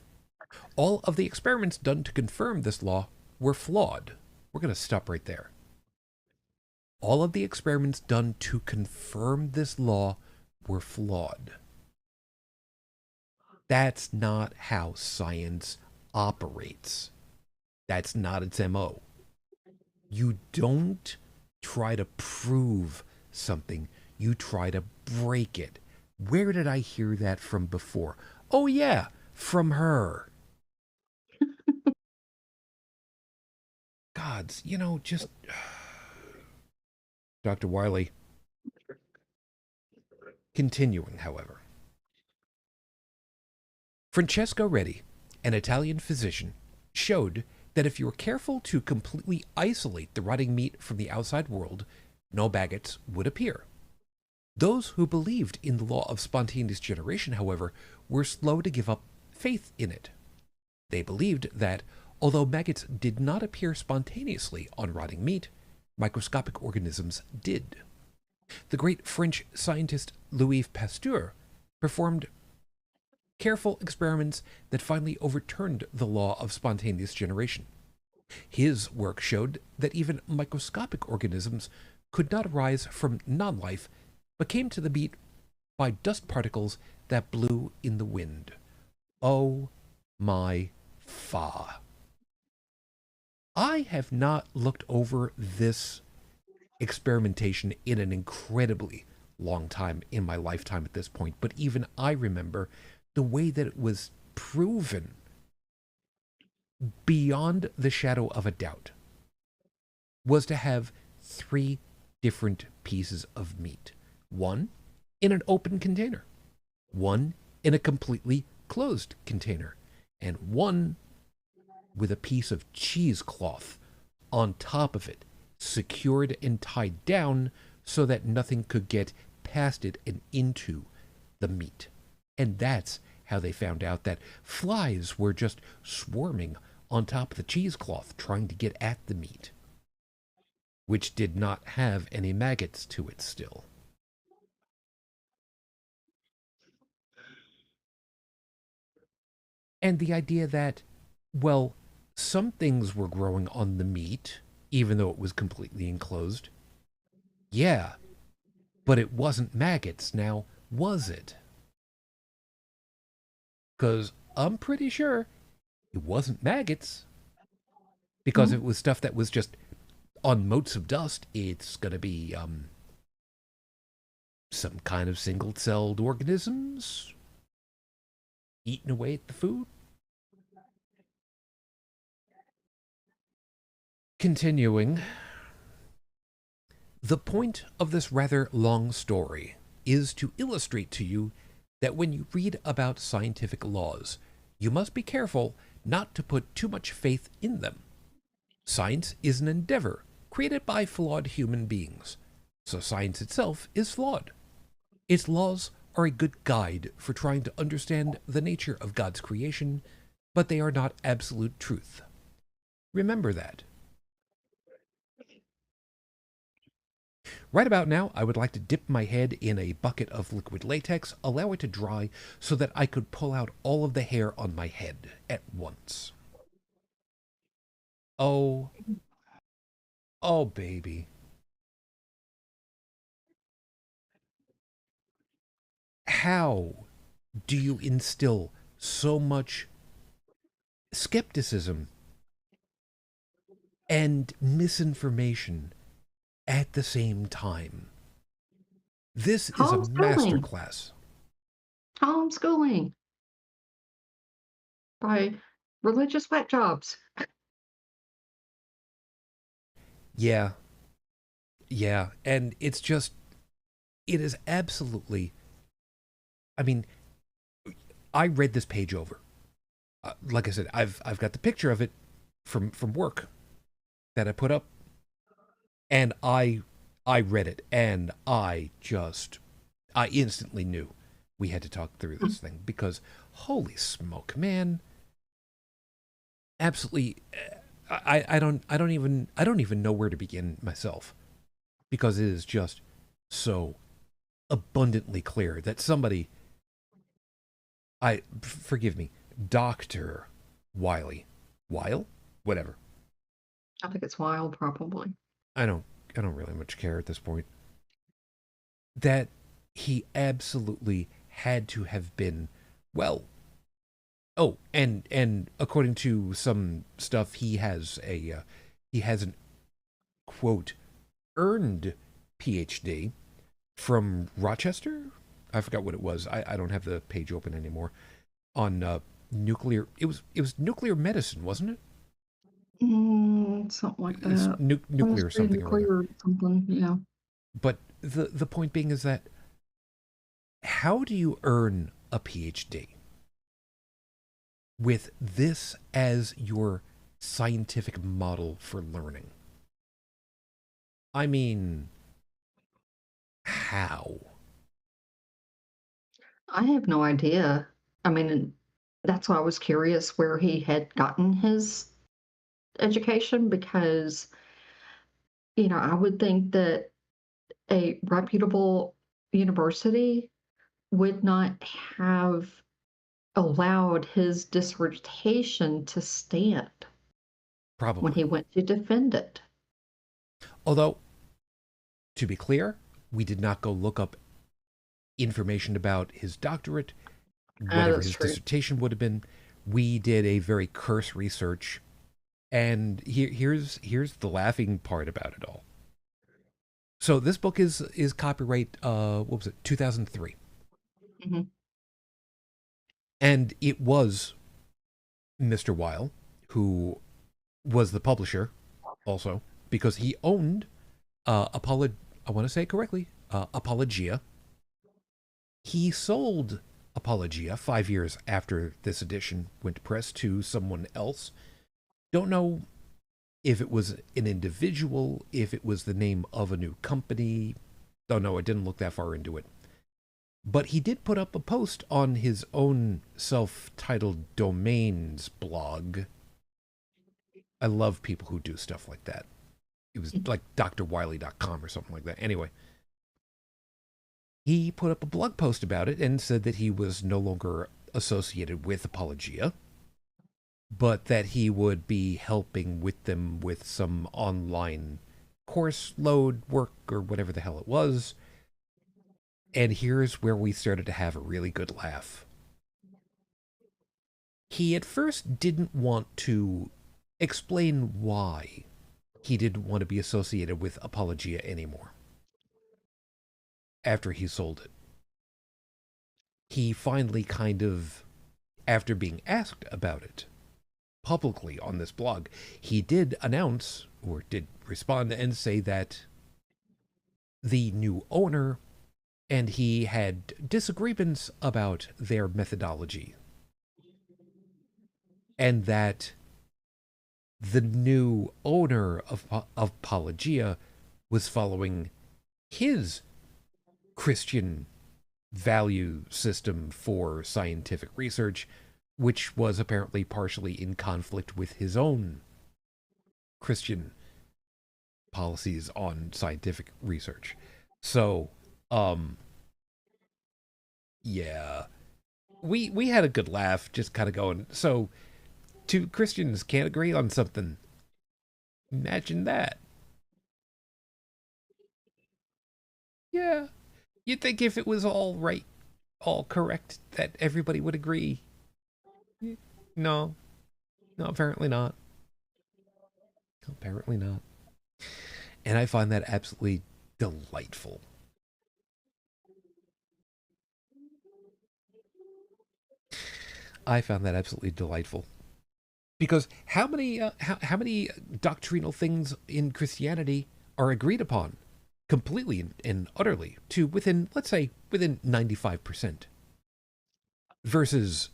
All of the experiments done to confirm this law were flawed. We're going to stop right there. All of the experiments done to confirm this law were flawed. That's not how science operates. That's not its MO. You don't try to prove something, you try to break it. Where did I hear that from before? Oh, yeah, from her. Gods, just Dr. Wiley. Continuing, however, Francesco Redi, an Italian physician, showed that if you were careful to completely isolate the rotting meat from the outside world, no maggots would appear. Those who believed in the law of spontaneous generation, however, were slow to give up faith in it. They believed that, although maggots did not appear spontaneously on rotting meat, microscopic organisms did. The great French scientist Louis Pasteur performed careful experiments that finally overturned the law of spontaneous generation. His work showed that even microscopic organisms could not arise from non life, but came to the meat by dust particles that blew in the wind. Oh my fa. I have not looked over this experimentation in an incredibly long time in my lifetime at this point, but even I remember the way that it was proven beyond the shadow of a doubt was to have three different pieces of meat. One in an open container, one in a completely closed container, and one with a piece of cheesecloth on top of it, secured and tied down so that nothing could get past it and into the meat. And that's how they found out that flies were just swarming on top of the cheesecloth trying to get at the meat, which did not have any maggots to it still. And the idea that, well, some things were growing on the meat, even though it was completely enclosed. Yeah, but it wasn't maggots now, was it? Because I'm pretty sure it wasn't maggots. Because if it was stuff that was just on motes of dust, it's going to be some kind of single-celled organisms eating away at the food. Continuing, the point of this rather long story is to illustrate to you that when you read about scientific laws, you must be careful not to put too much faith in them. Science is an endeavor created by flawed human beings, so science itself is flawed. Its laws are a good guide for trying to understand the nature of God's creation, but they are not absolute truth. Remember that. Right about now, I would like to dip my head in a bucket of liquid latex, allow it to dry so that I could pull out all of the hair on my head at once. Oh, oh, baby. How do you instill so much skepticism and misinformation at the same time? This is a Homeschooling. masterclass. Homeschooling by religious wet jobs. Yeah, yeah. And it's just, it is absolutely, I mean, I read this page over. Like I said, I've got the picture of it from work that I put up, and I read it, and I instantly knew we had to talk through this thing because holy smoke, man! Absolutely, I don't even know where to begin myself because it is just so abundantly clear that somebody, forgive me, Doctor Wiley, Wile, whatever. I think it's wild, probably. I don't I don't really much care at this point. That he absolutely had to have been, well. Oh, and according to some stuff, he has an quote earned PhD from Rochester. I forgot what it was. I don't have the page open anymore. On nuclear. It was nuclear medicine, wasn't it? Something like It's that. nuclear Chemistry, something or other. nuclear, something. Yeah. But the point being is that how do you earn a PhD with this as your scientific model for learning? I mean, how? I have no idea. I mean, that's why I was curious where he had gotten his education because, I would think that a reputable university would not have allowed his dissertation to stand when Probably. he went to defend it. Although, to be clear, we did not go look up information about his doctorate, whatever That's his true. dissertation would have been. We did a very cursory search, and here's the laughing part about it all. So this book is copyright what was it, 2003, Hmm. and it was Mr. Wile who was the publisher also, because he owned I want to say it correctly, Apologia. He sold Apologia 5 years after this edition went to press to someone else. Don't know if it was an individual, if it was the name of a new company. Don't know. I didn't look that far into it. But he did put up a post on his own self titled domains blog. I love people who do stuff like that. It was like drwiley.com or something like that. Anyway, he put up a blog post about it and said that he was no longer associated with Apologia, but that he would be helping with them with some online course load work or whatever the hell it was. And here's where we started to have a really good laugh. He at first didn't want to explain why he didn't want to be associated with Apologia anymore after he sold it. He finally kind of, after being asked about it publicly on this blog, he did announce or did respond and say that the new owner and he had disagreements about their methodology, and that the new owner of Apologia was following his Christian value system for scientific research, which was apparently partially in conflict with his own Christian policies on scientific research. So, um, yeah, we had a good laugh, just kind of going. So, two Christians can't agree on something. Imagine that. Yeah, you'd think if it was all right, all correct, that everybody would agree. No, no, apparently not. Apparently not. And I find that absolutely delightful. I found that absolutely delightful because how many doctrinal things in Christianity are agreed upon completely and utterly to within, let's say, within 95%, versus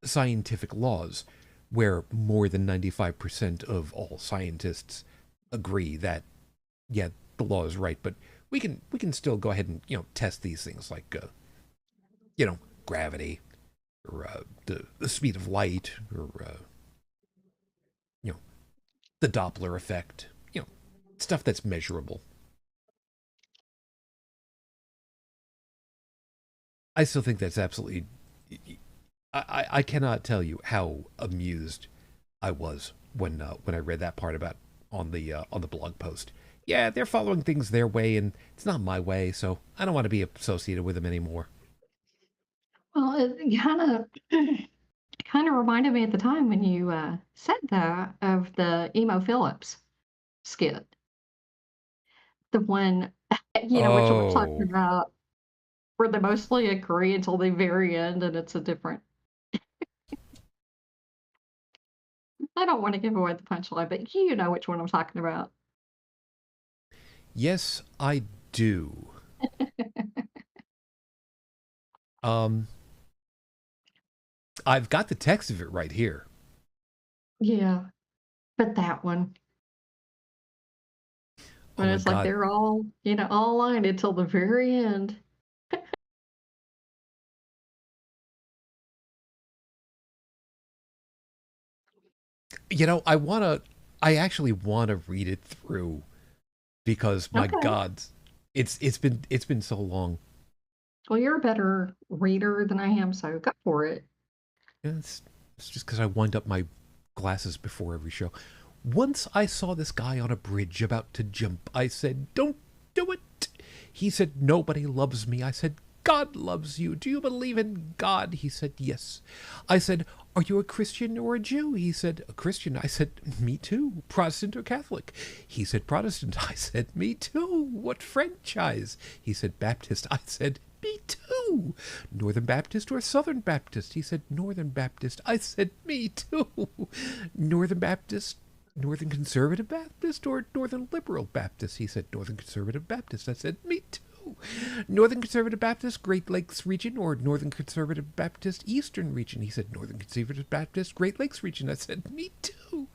scientific laws where more than 95% of all scientists agree that, yeah, the law is right, but we can still go ahead and test these things like gravity, or the speed of light, or you know the Doppler effect, stuff that's measurable. I still think that's absolutely. I cannot tell you how amused I was when I read that part about on the blog post. Yeah, they're following things their way, and it's not my way, so I don't want to be associated with them anymore. Well, it kind of reminded me at the time when you said that of the emo Phillips skit, the one which we're talking Oh, about, where they mostly agree until the very end, and it's a different. I don't want to give away the punchline, but you know which one I'm talking about. yes, I do. Um, I've got the text of it right here. Yeah, but that one, Oh when my it's like God. they're all, all lined until the very end. I actually want to read it through because my Okay. God, it's been so long. Well, you're a better reader than I am, so go for it. It's just because I wind up my glasses before every show. Once I saw this guy on a bridge about to jump. I said, "Don't do it." He said, "Nobody loves me." I said, "God loves you. Do you believe in God?" He said, "Yes." I said, "Are you a Christian or a Jew?" He said, "A Christian." I said, "Me too. Protestant or Catholic?" He said, "Protestant." I said, "Me too. What franchise?" He said, "Baptist." I said, "Me too. Northern Baptist or Southern Baptist?" He said, "Northern Baptist." I said, "Me too. Northern Baptist, Northern Conservative Baptist or Northern Liberal Baptist?" He said, "Northern Conservative Baptist." I said, "Me too. Northern Conservative Baptist, Great Lakes region or Northern Conservative Baptist, Eastern region?" He said, "Northern Conservative Baptist, Great Lakes region." I said, "Me too.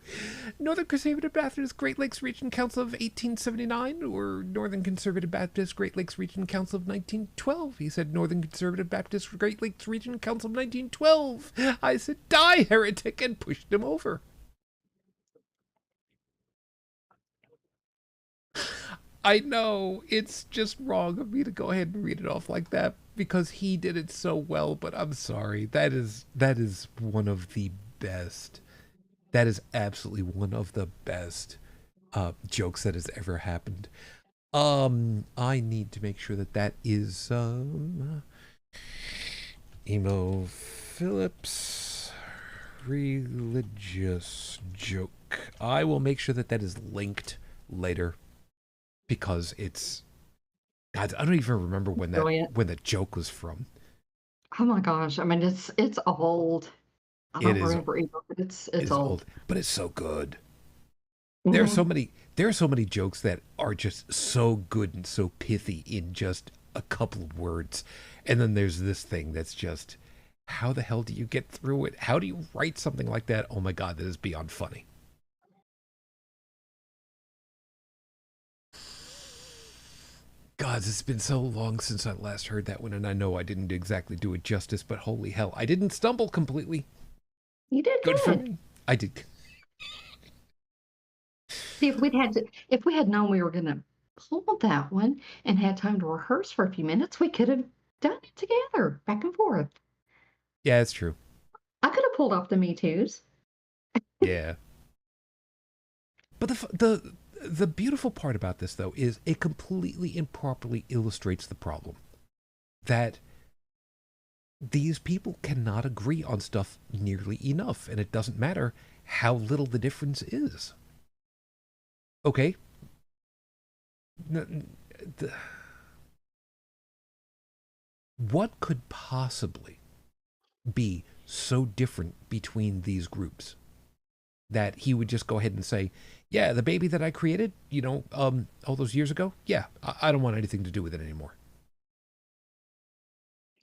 Northern Conservative Baptist, Great Lakes Region Council of 1879 or Northern Conservative Baptist, Great Lakes Region Council of 1912? He said, "Northern Conservative Baptist, Great Lakes Region Council of 1912. I said, "Die, heretic," and pushed him over. I know it's just wrong of me to go ahead and read it off like that because he did it so well, but I'm sorry. That is one of the best. That is absolutely one of the best jokes that has ever happened. I need to make sure that that is emo Phillips religious joke. I will make sure that that is linked later because it's God. I don't even remember when that Brilliant. when the joke was from. Oh my gosh. I mean, it's old. I It don't is remember either, but it's is old. old, but it's so good. There are so Hmm. many there are so many jokes that are just so good and so pithy in just a couple of words. And then there's this thing that's just how the hell do you get through it? How do you write something like that? Oh my god, that is beyond funny. God, it's been so long since I last heard that one, and I know I didn't exactly do it justice, but holy hell, I didn't stumble completely. You did Good for good. me. I did. See, if we had known we were gonna pull that one and had time to rehearse for a few minutes, we could have done it together, back and forth. Yeah, it's true. I could have pulled off the Me Too's. Yeah. But the beautiful part about this though is it completely improperly illustrates the problem that these people cannot agree on stuff nearly enough, and it doesn't matter how little the difference is. Okay, what could possibly be so different between these groups that he would just go ahead and say, "Yeah, the baby that I created, all those years ago, yeah, I don't want anything to do with it anymore."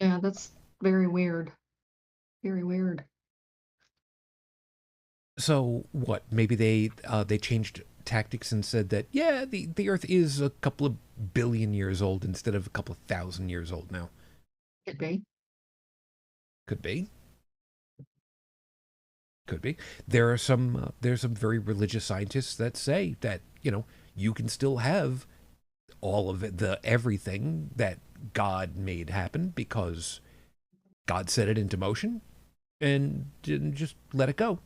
Yeah, that's very weird. Very weird. So what? Maybe they changed tactics and said that yeah, the Earth is a couple of billion years old instead of a couple of thousand years old now. Could be. Could be. Could be. There's some very religious scientists that say that you can still have all of it, the everything that God made happen because God set it into motion and didn't just let it go,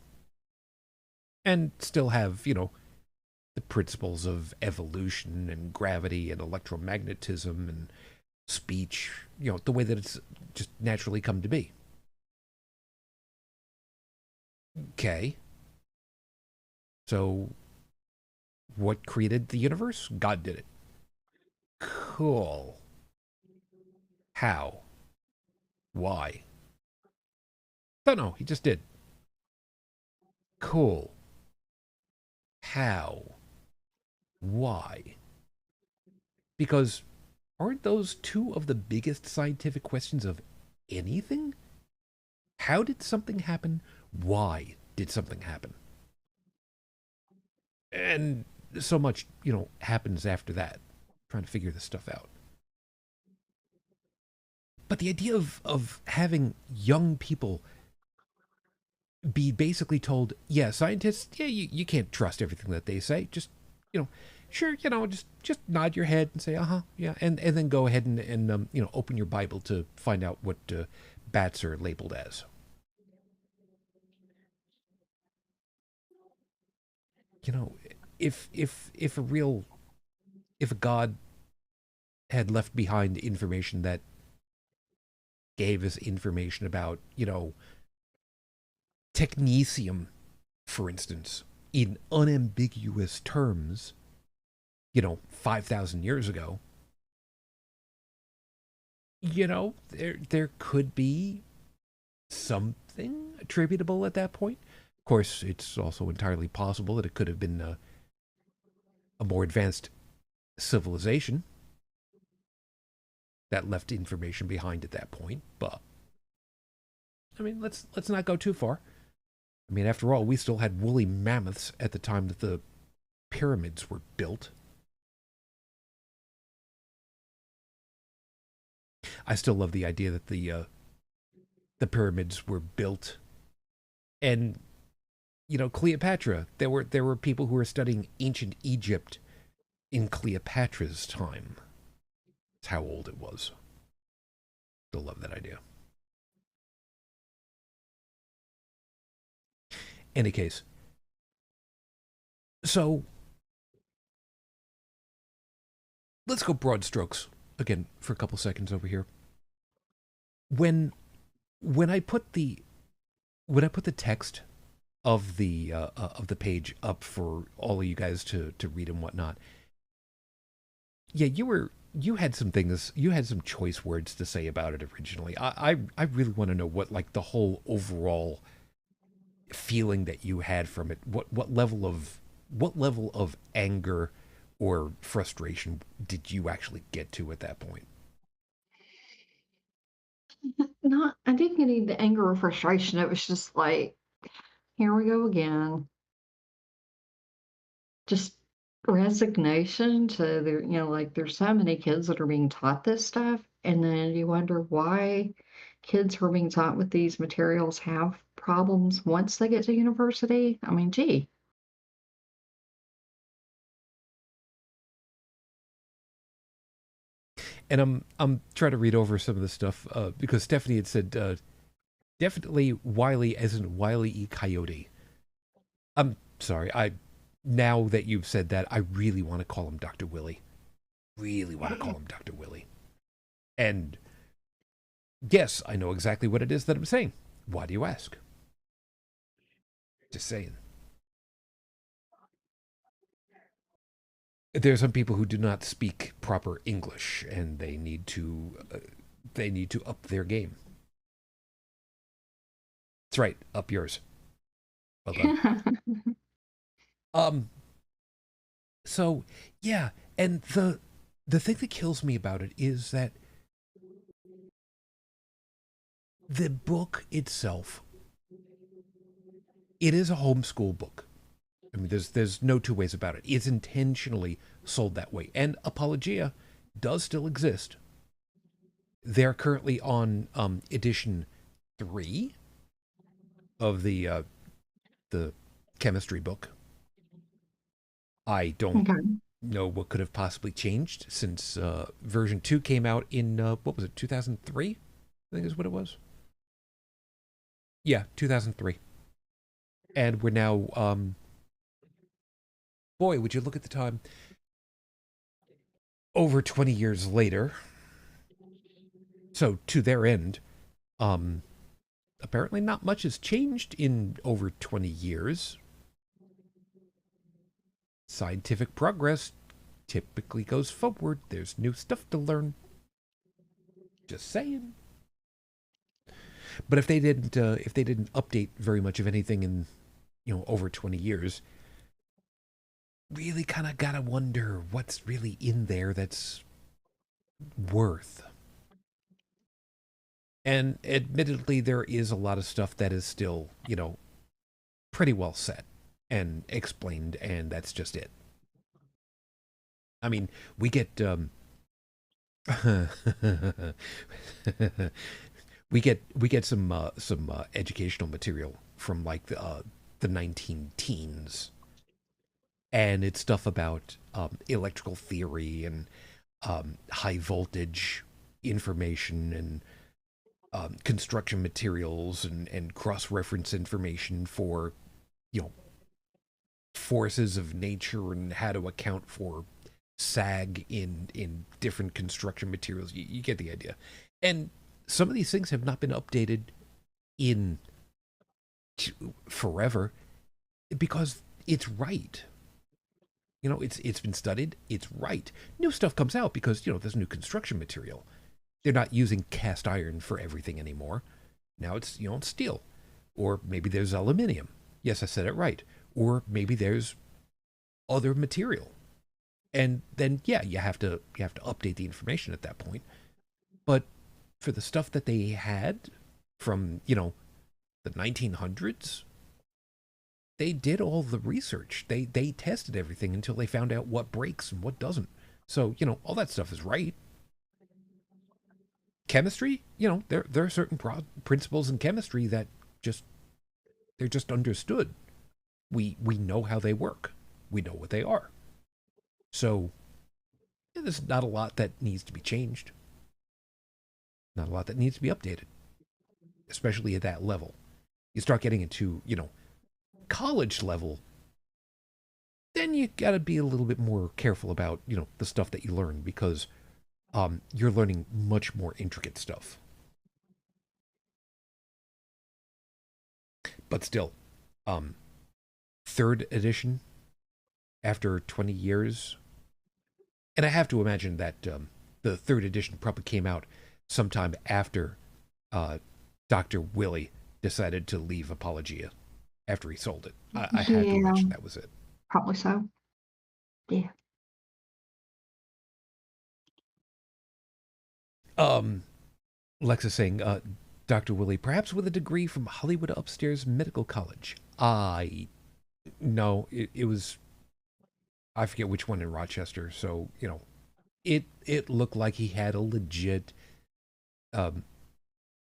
and still have the principles of evolution and gravity and electromagnetism and speech, the way that it's just naturally come to be. Okay. So, what created the universe? God did it. Cool. How? Why? Don't know. He just did. Cool. How? Why? Because aren't those two of the biggest scientific questions of anything? How did something happen? Why did something happen? And so much, happens after that, trying to figure this stuff out. But the idea of having young people be basically told, yeah, scientists, yeah, you can't trust everything that they say. Just, you know, sure, just nod your head and say, yeah, and then go ahead and open your Bible to find out what bats are labeled as. You know, if a real if a god had left behind information that gave us information about, technetium, for instance, in unambiguous terms, 5,000 years ago, there could be something attributable at that point. Of course, it's also entirely possible that it could have been a more advanced civilization that left information behind at that point. But I mean, let's not go too far. I mean, after all, we still had woolly mammoths at the time that the pyramids were built. I still love the idea that the pyramids were built, and Cleopatra. There were people who were studying ancient Egypt in Cleopatra's time. That's how old it was. Still love that idea. Any case, so let's go broad strokes again for a couple seconds over here. When when I put the text of the page up for all of you guys to read and whatnot, yeah, you had some things, you had some choice words to say about it originally. I really want to know what, like, the whole overall feeling that you had from it. What level of anger or frustration did you actually get to at that point? Not, I didn't get any the anger or frustration. It was just like, here we go again. Just resignation to there, like there's so many kids that are being taught this stuff, and then you wonder why kids who are being taught with these materials have problems once they get to university. I mean, gee. And I'm trying to read over some of the stuff because Stephanie had said definitely Wiley as in Wiley E. Coyote. I'm sorry. I Now that you've said that, I really want to call him Dr. Willie. Really want to call him Dr. Willie. And yes, I know exactly what it is that I'm saying. Why do you ask? Just saying. There are some people who do not speak proper English, and they need to up their game. That's right, up yours. Well done. Um. So yeah, and the thing that kills me about it is that the book itself, it is a homeschool book. I mean, there's no two ways about it. It's intentionally sold that way, and Apologia does still exist. They're currently on edition 3 of the chemistry book. I don't Okay. know what could have possibly changed since version 2 came out in what was it, 2003? I think is what it was. Yeah, 2003. And we're now boy, would you look at the time, over 20 years later. So to their end, um apparently not much has changed in over 20 years. Scientific progress typically goes forward. There's new stuff to learn. Just saying. But if they didn't update very much of anything in over 20 years, really kind of gotta wonder what's really in there that's worth. And admittedly, there is a lot of stuff that is still, pretty well set and explained, and that's just it. I mean, we get we get some educational material from like the 19 teens, and it's stuff about electrical theory and high voltage information and construction materials and cross reference information for you know forces of nature and how to account for sag in different construction materials. You get the idea. And some of these things have not been updated in forever because it's right. It's been studied. It's right. New stuff comes out because there's new construction material. They're not using cast iron for everything anymore. Now it's steel, or maybe there's aluminum. Yes, I said it right. Or maybe there's other material, and then yeah, you have to update the information at that point. But for the stuff that they had from the 1900s, they did all the research. They tested everything until they found out what breaks and what doesn't. So all that stuff is right. Chemistry, there are certain principles in chemistry that just they're just understood. We know how they work. We know what they are. So yeah, there's not a lot that needs to be changed. Not a lot that needs to be updated, especially at that level. You start getting into college level, then you got to be a little bit more careful about the stuff that you learn because you're learning much more intricate stuff. But still, um, third edition after 20 years, and I have to imagine that the third edition probably came out sometime after uh, Dr. Willie decided to leave Apologia after he sold it. I had to Yeah, imagine that was it. probably so. Yeah. Um, Lexa saying, Dr. Willie, perhaps with a degree from Hollywood Upstairs Medical College. I no, it was I forget which one in Rochester. So it looked like he had um,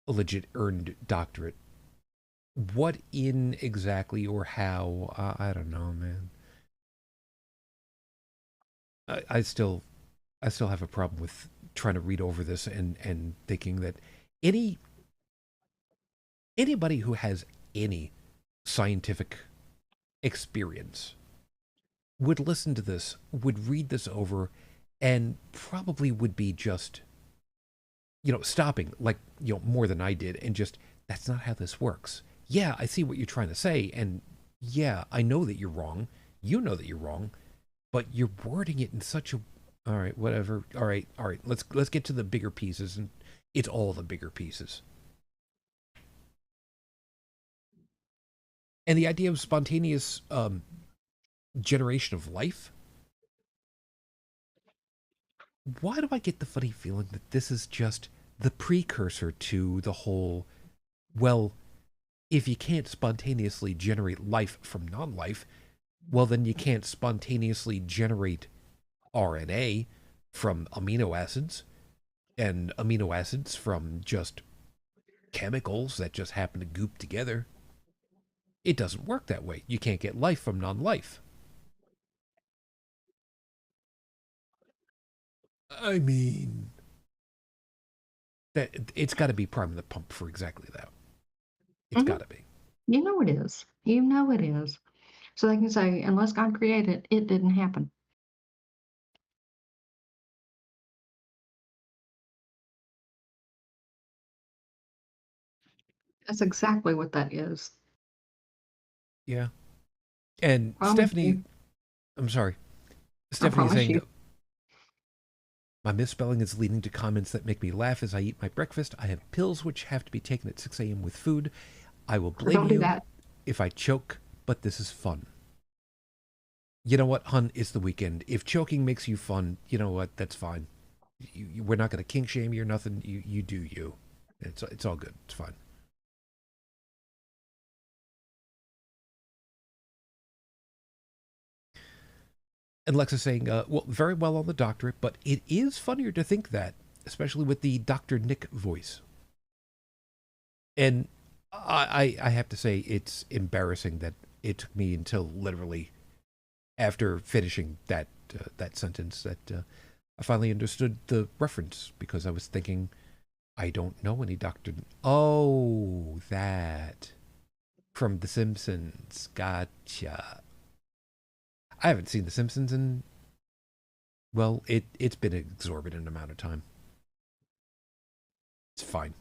a legit earned doctorate. What in exactly or how? I don't know, man. I still have a problem with trying to read over this and thinking that any anybody who has any scientific experience would listen to this, would read this over, and probably would be just stopping like more than I did and just that's not how this works. Yeah, I see what you're trying to say, and yeah, I know that you're wrong. You know that you're wrong, but you're wording it in such a all right, whatever. All right. Let's get to the bigger pieces, and it's all the bigger pieces. And the idea of spontaneous generation of life. Why do I get the funny feeling that this is just the precursor to the whole? Well, if you can't spontaneously generate life from non-life, well then you can't spontaneously generate RNA from amino acids and amino acids from just chemicals that just happen to goop together. It doesn't work that way. You can't get life from non life. I mean, that it's got to be priming the pump for exactly that. It's Hmm. got to be. You know it is. You know it is. So they can say, unless God created it, it didn't happen. That's exactly what that is. Yeah. And Promise you. I'm sorry, I Stephanie promise saying, you. my misspelling is leading to comments that make me laugh as I eat my breakfast. I have pills which have to be taken at 6 a.m. with food. I will Or blame don't do you that. if I choke, but this is fun. You know what, hun? It's the weekend. If choking makes you fun, you know what? That's fine. We're not going to kink shame you or nothing. You do you. It's all good. It's fine. And Lex is saying, well, very well on the doctorate, but it is funnier to think that, especially with the Dr. Nick voice. And I have to say, it's embarrassing that it took me until literally after finishing that sentence that I finally understood the reference because I was thinking, I don't know any Dr. Oh, that. From The Simpsons. Gotcha. I haven't seen The Simpsons in, well, it's been an exorbitant amount of time. It's fine,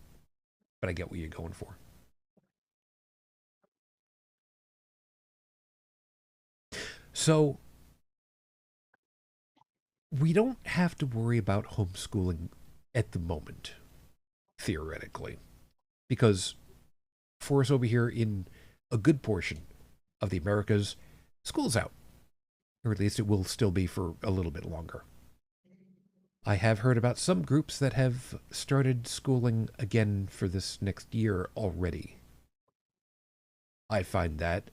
but I get what you're going for. So we don't have to worry about homeschooling at the moment, theoretically, because for us over here in a good portion of the Americas, school's out, or at least it will still be for a little bit longer. I have heard about some groups that have started schooling again for this next year already. I find that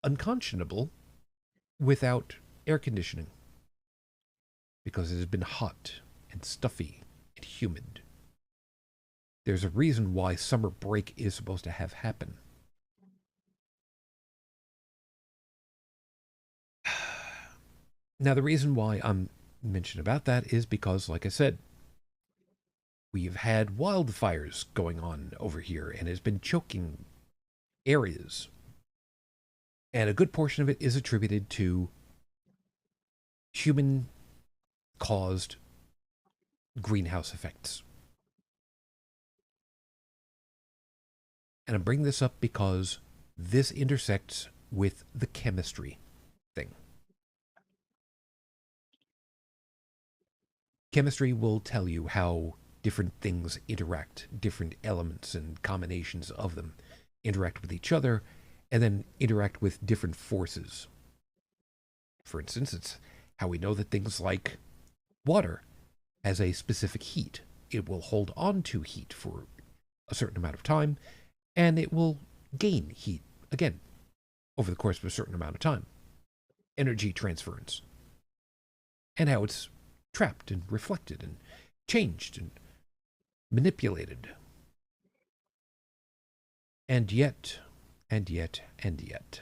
unconscionable without air conditioning because it has been hot and stuffy and humid. There's a reason why summer break is supposed to have happen. Now, the reason why I'm mentioning about that is because, like I said, we've had wildfires going on over here and has been choking areas. And a good portion of it is attributed to human caused greenhouse effects. And I'm bringing this up because this intersects with the chemistry thing. Chemistry will tell you how different things interact, different elements and combinations of them interact with each other, and then interact with different forces. For instance, it's how we know that things like water has a specific heat. It will hold on to heat for a certain amount of time, and it will gain heat again over the course of a certain amount of time. Energy transference. And how it's trapped and reflected and changed and manipulated. And yet, and yet, and yet,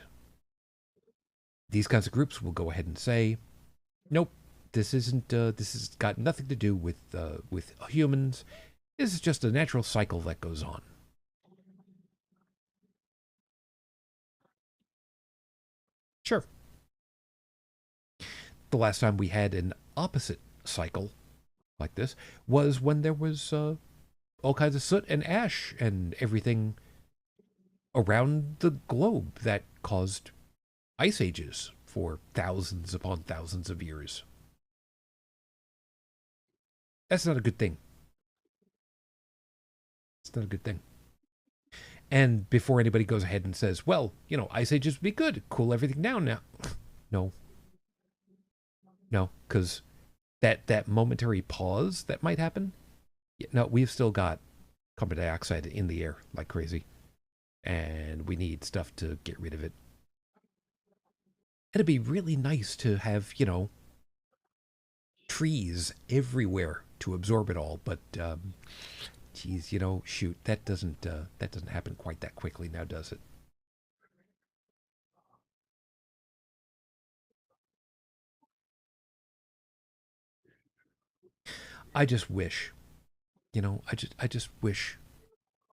these kinds of groups will go ahead and say, nope, this isn't, this has got nothing to do with humans. This is just a natural cycle that goes on. Sure. The last time we had an opposite cycle like this was when there was all kinds of soot and ash and everything around the globe that caused ice ages for thousands upon thousands of years. That's not a good thing. It's not a good thing. And before anybody goes ahead and says, well, ice ages would be good, cool everything down now. No. No, because that momentary pause that might happen, no, we've still got carbon dioxide in the air like crazy. And we need stuff to get rid of it. It'd be really nice to have, trees everywhere to absorb it all, but geez, shoot, that doesn't happen quite that quickly now, does it? I just wish, I just wish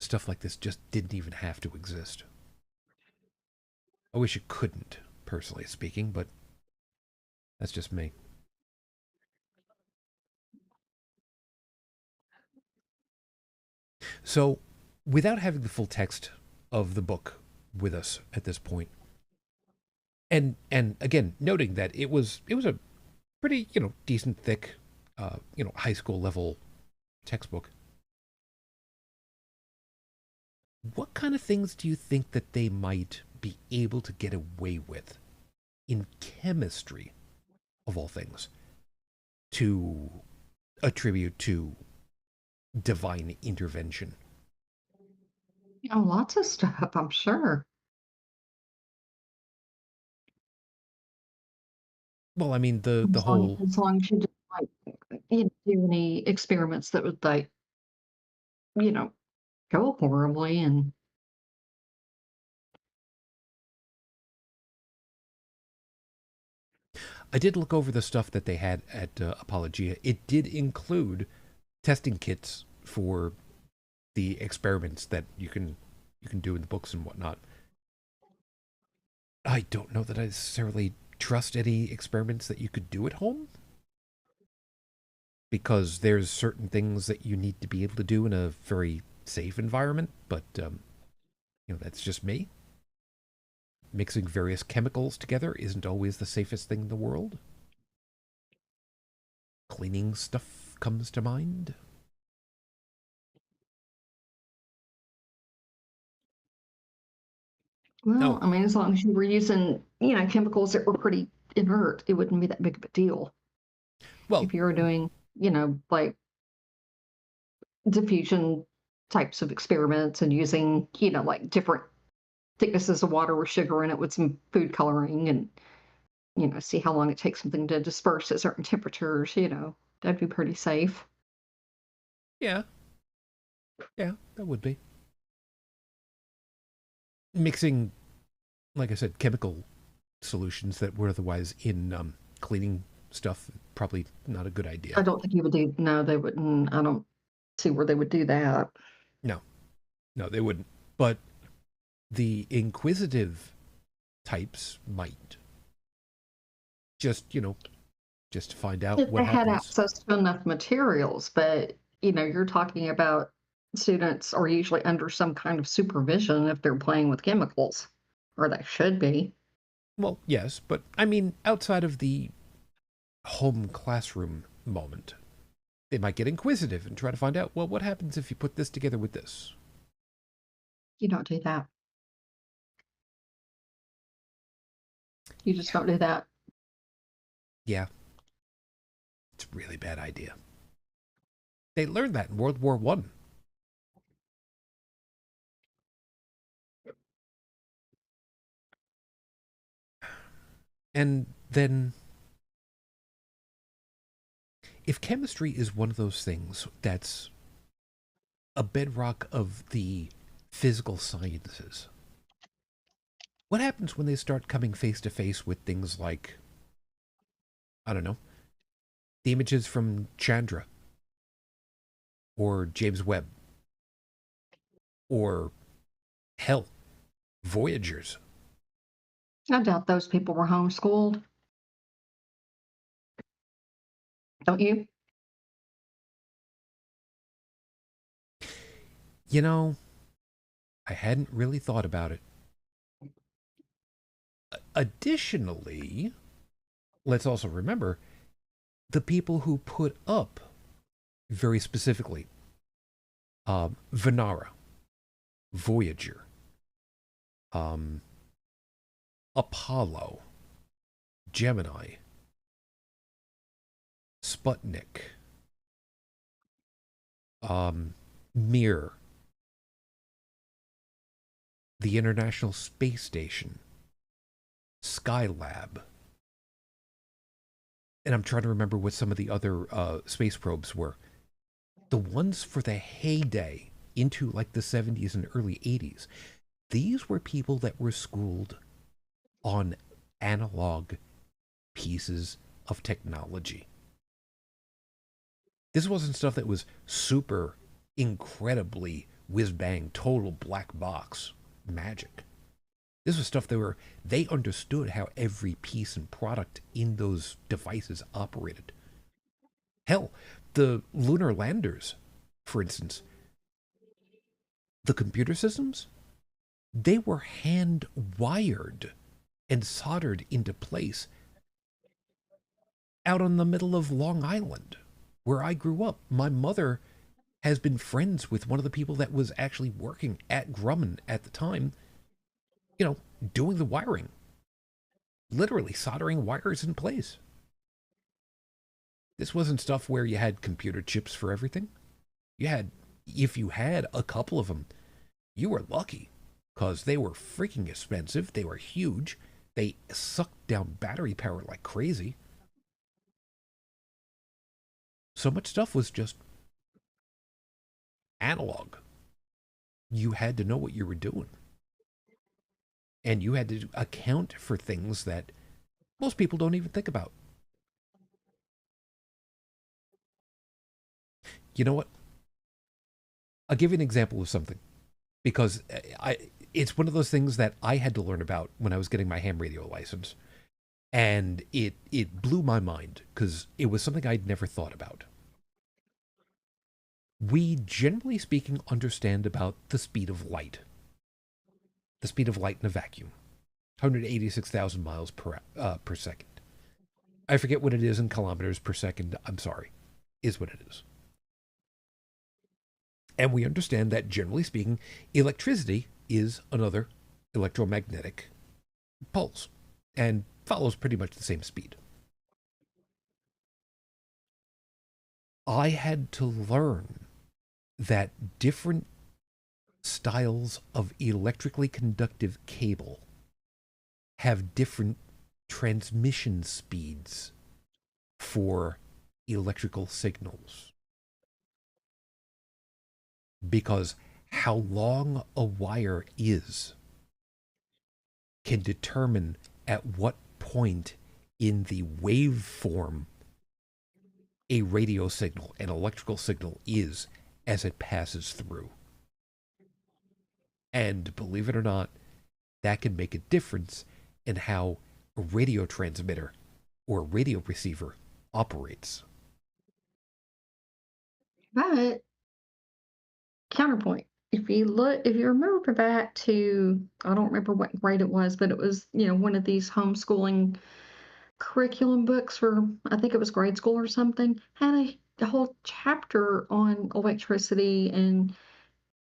stuff like this just didn't even have to exist. I wish it couldn't, personally speaking, but that's just me. So, without having the full text of the book with us at this point, and again noting that it was a pretty decent thick high school level textbook. What kind of things do you think that they might be able to get away with in chemistry, of all things, to attribute to divine intervention? Oh, lots of stuff, I'm sure. Well, I mean, the As long whole, as long as you didn't, like, do any experiments that would, like, you know, go horribly and I did look over the stuff that they had at Apologia. It did include testing kits for the experiments that you can do in the books and whatnot. I don't know that I necessarily trust any experiments that you could do at home because there's certain things that you need to be able to do in a very safe environment. But that's just me. Mixing various chemicals together isn't always the safest thing in the world. Cleaning stuff comes to mind. well, Oh, I mean, as long as you were using, chemicals that were pretty inert, it wouldn't be that big of a deal. well, If you were doing, like diffusion types of experiments and using, like different thicknesses of water with sugar in it with some food coloring and, see how long it takes something to disperse at certain temperatures, that'd be pretty safe. yeah, yeah, that would be. Mixing, like I said, chemical solutions that were otherwise in cleaning stuff, probably not a good idea. I don't think you would do, no, they wouldn't. I don't see where they would do that. No, no, they wouldn't. But the inquisitive types might. Just to find out If what they had happens. access to enough materials, but you're talking about students are usually under some kind of supervision if they're playing with chemicals, or they should be. Well, yes, but I mean, outside of the home classroom moment, they might get inquisitive and try to find out, well, what happens if you put this together with this? You don't do that. You just Yeah. don't do that. Yeah, it's a really bad idea. They learned that in World War One. And then, if chemistry is one of those things that's a bedrock of the physical sciences, what happens when they start coming face to face with things like, I don't know, the images from Chandra or James Webb or hell, Voyagers? I doubt those people were homeschooled, don't you? You know, I hadn't really thought about it. Additionally, let's also remember the people who put up, very specifically, Venara, Voyager, um, Apollo, Gemini, Sputnik, Mir, the International Space Station, Skylab, and I'm trying to remember what some of the other space probes were. The ones for the heyday into like the 70s and early 80s, these were people that were schooled on analog pieces of technology. This wasn't stuff that was super incredibly whiz bang, total black box magic. This was stuff they understood how every piece and product in those devices operated. Hell, the lunar landers, for instance, the computer systems, they were hand wired and soldered into place out on the middle of Long Island, where I grew up. My mother has been friends with one of the people that was actually working at Grumman at the time, you know, doing the wiring, literally soldering wires in place. This wasn't stuff where you had computer chips for everything. You had, if you had a couple of them, You were lucky because they were freaking expensive. They were huge. They sucked down battery power like crazy. So much stuff was just analog. You had to know what you were doing. And you had to account for things that most people don't even think about. You know what? I'll give you an example of something because it's one of those things that I had to learn about when I was getting my ham radio license. And it blew my mind because it was something I'd never thought about. We, generally speaking, understand about the speed of light, the speed of light in a vacuum, 186,000 miles per second. I forget what it is in kilometers per second. I'm sorry, is what it is. And we understand that, generally speaking, electricity is another electromagnetic pulse and follows pretty much the same speed. I had to learn that different styles of electrically conductive cable have different transmission speeds for electrical signals. Because how long a wire is can determine at what point in the waveform a radio signal, an electrical signal is as it passes through. And believe it or not, that can make a difference in how a radio transmitter or a radio receiver operates. But counterpoint, if you remember back to, I don't remember what grade it was, but it was, one of these homeschooling curriculum books for, I think it was grade school or something, had a whole chapter on electricity and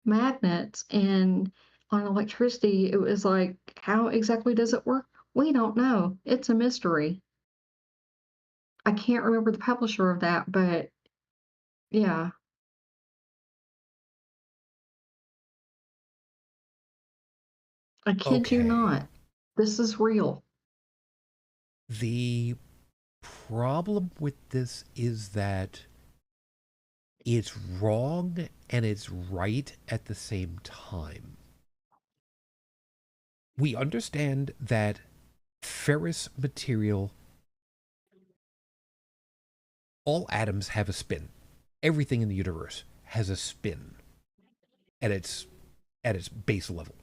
magnets. And on electricity, it was like, how exactly does it work? We don't know. It's a mystery. I can't remember the publisher of that, but yeah, I kid you Okay. not. This is real. The problem with this is that it's wrong and it's right at the same time. We understand that ferrous material, all atoms have a spin. Everything in the universe has a spin at its base level.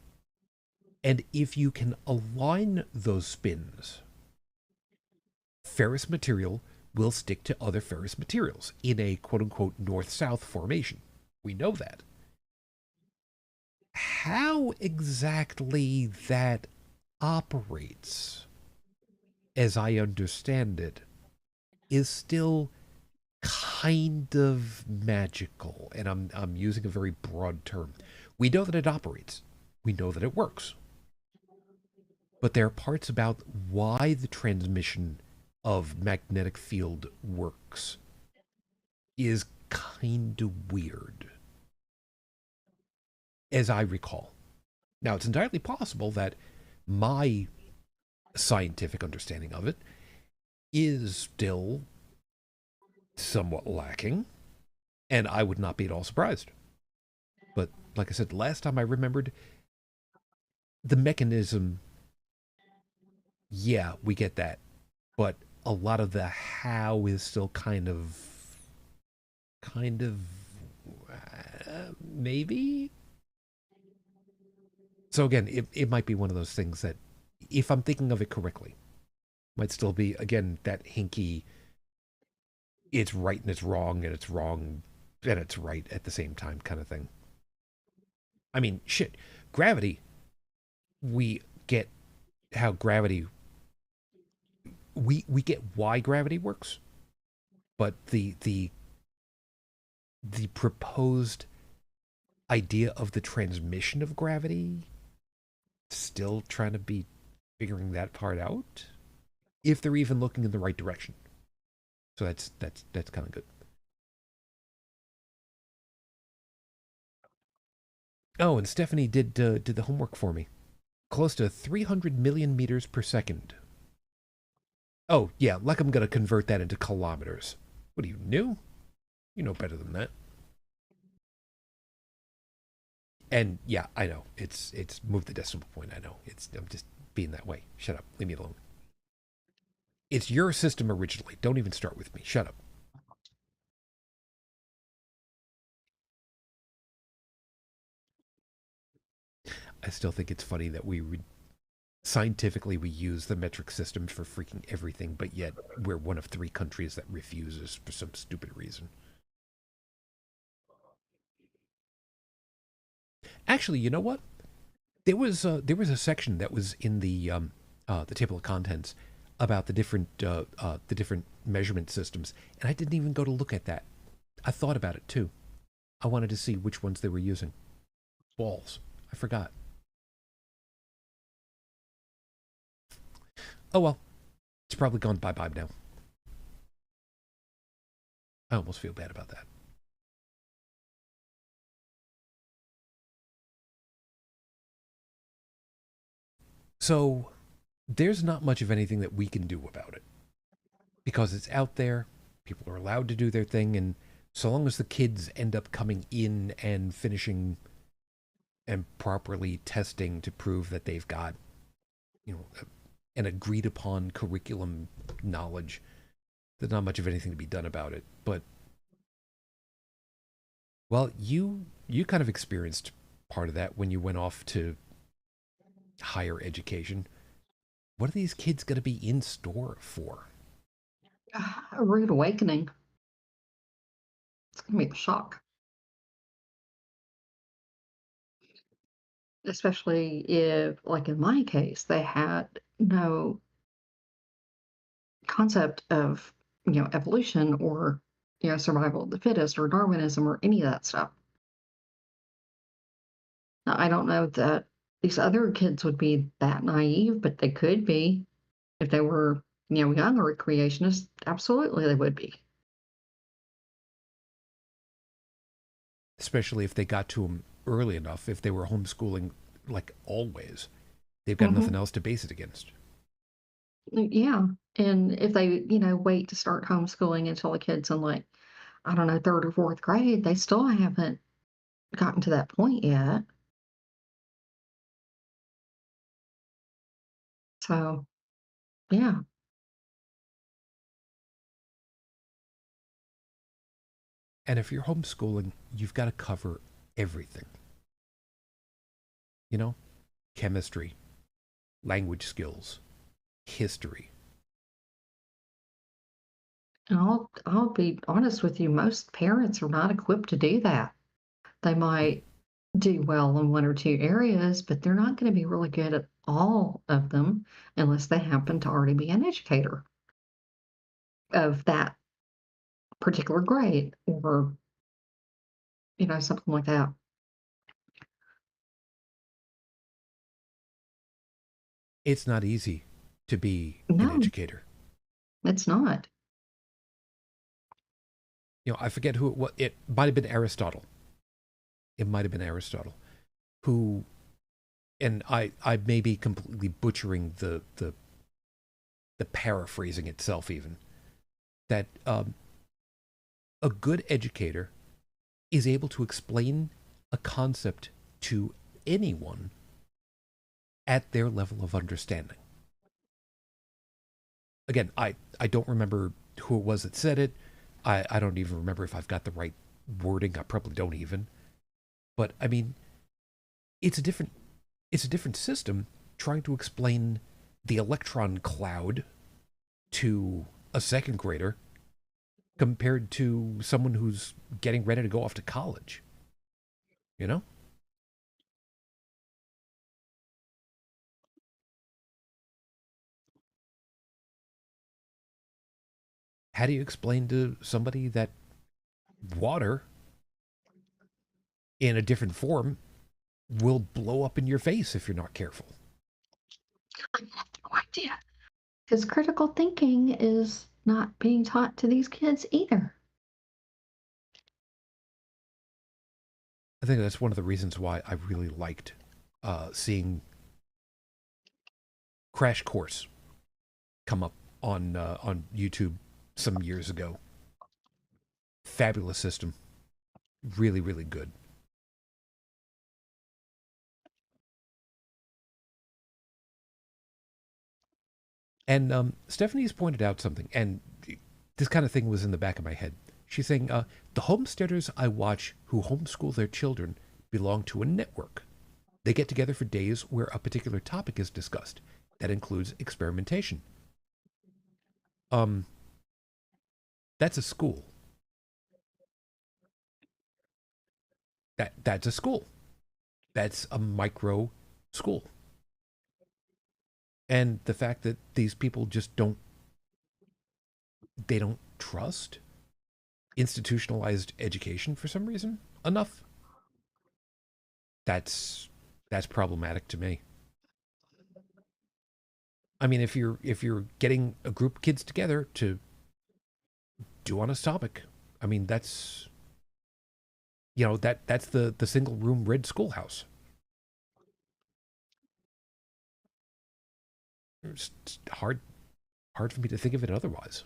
And if you can align those spins, ferrous material will stick to other ferrous materials in a quote unquote north south formation. We know that. How exactly that operates, as I understand it, is still kind of magical. And I'm using a very broad term. We know that it operates, we know that it works. But there are parts about why the transmission of magnetic field works is kind of weird, as I recall. Now, it's entirely possible that my scientific understanding of it is still somewhat lacking, and I would not be at all surprised. But like I said, last time I remembered the mechanism, yeah, we get that. But a lot of the how is still maybe. So again, it might be one of those things that, if I'm thinking of it correctly, might still be again that hinky. It's right and it's wrong, and it's wrong and it's right at the same time kind of thing. I mean, shit, gravity. We get how gravity. We get why gravity works, but the proposed idea of the transmission of gravity, still trying to be figuring that part out, if they're even looking in the right direction. So that's kind of good. Oh, and Stephanie did the homework for me. Close to 300 million meters per second. Oh, yeah, like I'm going to convert that into kilometers. What are you, new? You know better than that. And yeah, I know. It's moved the decimal point. I know. I'm just being that way. Shut up. Leave me alone. It's your system originally. Don't even start with me. Shut up. I still think it's funny that scientifically we use the metric systems for freaking everything, but yet we're one of 3 countries that refuses for some stupid reason. Actually, you know what? There was a section that was in the table of contents about the different measurement systems, and I didn't even go to look at that. I thought about it too. I wanted to see which ones they were using. Balls. I forgot. Oh well, it's probably gone bye bye now. I almost feel bad about that. So there's not much of anything that we can do about it because it's out there. People are allowed to do their thing, and so long as the kids end up coming in and finishing and properly testing to prove that they've got, you know, an agreed upon curriculum knowledge, there's not much of anything to be done about it. But well, you kind of experienced part of that when you went off to higher education. What are these kids going to be in store for? A rude awakening. It's going to be a shock, especially if, like in my case, they had no concept of, evolution or, survival of the fittest or Darwinism or any of that stuff. Now, I don't know that these other kids would be that naive, but they could be if they were, younger creationists. Absolutely, they would be. Especially if they got to them early enough, if they were homeschooling like always, they've got nothing Hmm. else to base it against. Yeah. And if they, wait to start homeschooling until the kids in like, I don't know, third or fourth grade, they still haven't gotten to that point yet. So, yeah. And if you're homeschooling, you've got to cover everything. You know, chemistry, language skills, history. And I'll be honest with you, most parents are not equipped to do that. They might do well in one or two areas, but they're not going to be really good at all of them unless they happen to already be an educator of that particular grade or, something like that. It's not easy to be an No, educator. it's not. You know, I forget who it was. It might have been Aristotle. It might have been Aristotle who, and I may be completely butchering the paraphrasing itself even, that a good educator is able to explain a concept to anyone at their level of understanding. Again, I don't remember who it was that said it. I don't even remember if I've got the right wording. I probably don't even. But I mean, it's a different it's a different system trying to explain the electron cloud to a second grader compared to someone who's getting ready to go off to college. You know? How do you explain to somebody that water in a different form will blow up in your face if you're not careful? I have no idea. Because critical thinking is not being taught to these kids either. I think that's one of the reasons why I really liked seeing Crash Course come up on YouTube some years ago. Fabulous system, really really good. And Stephanie's pointed out something, and this kind of thing was in the back of my head. She's saying the homesteaders I watch who homeschool their children belong to a network. They get together for days where a particular topic is discussed. That includes experimentation. Um, that's a school. That's a school. That's a micro school. And the fact that these people just don't trust institutionalized education for some reason enough. That's that's problematic to me. I mean, if you're getting a group of kids together to do on a topic, I mean that's the single room red schoolhouse. It's hard for me to think of it otherwise.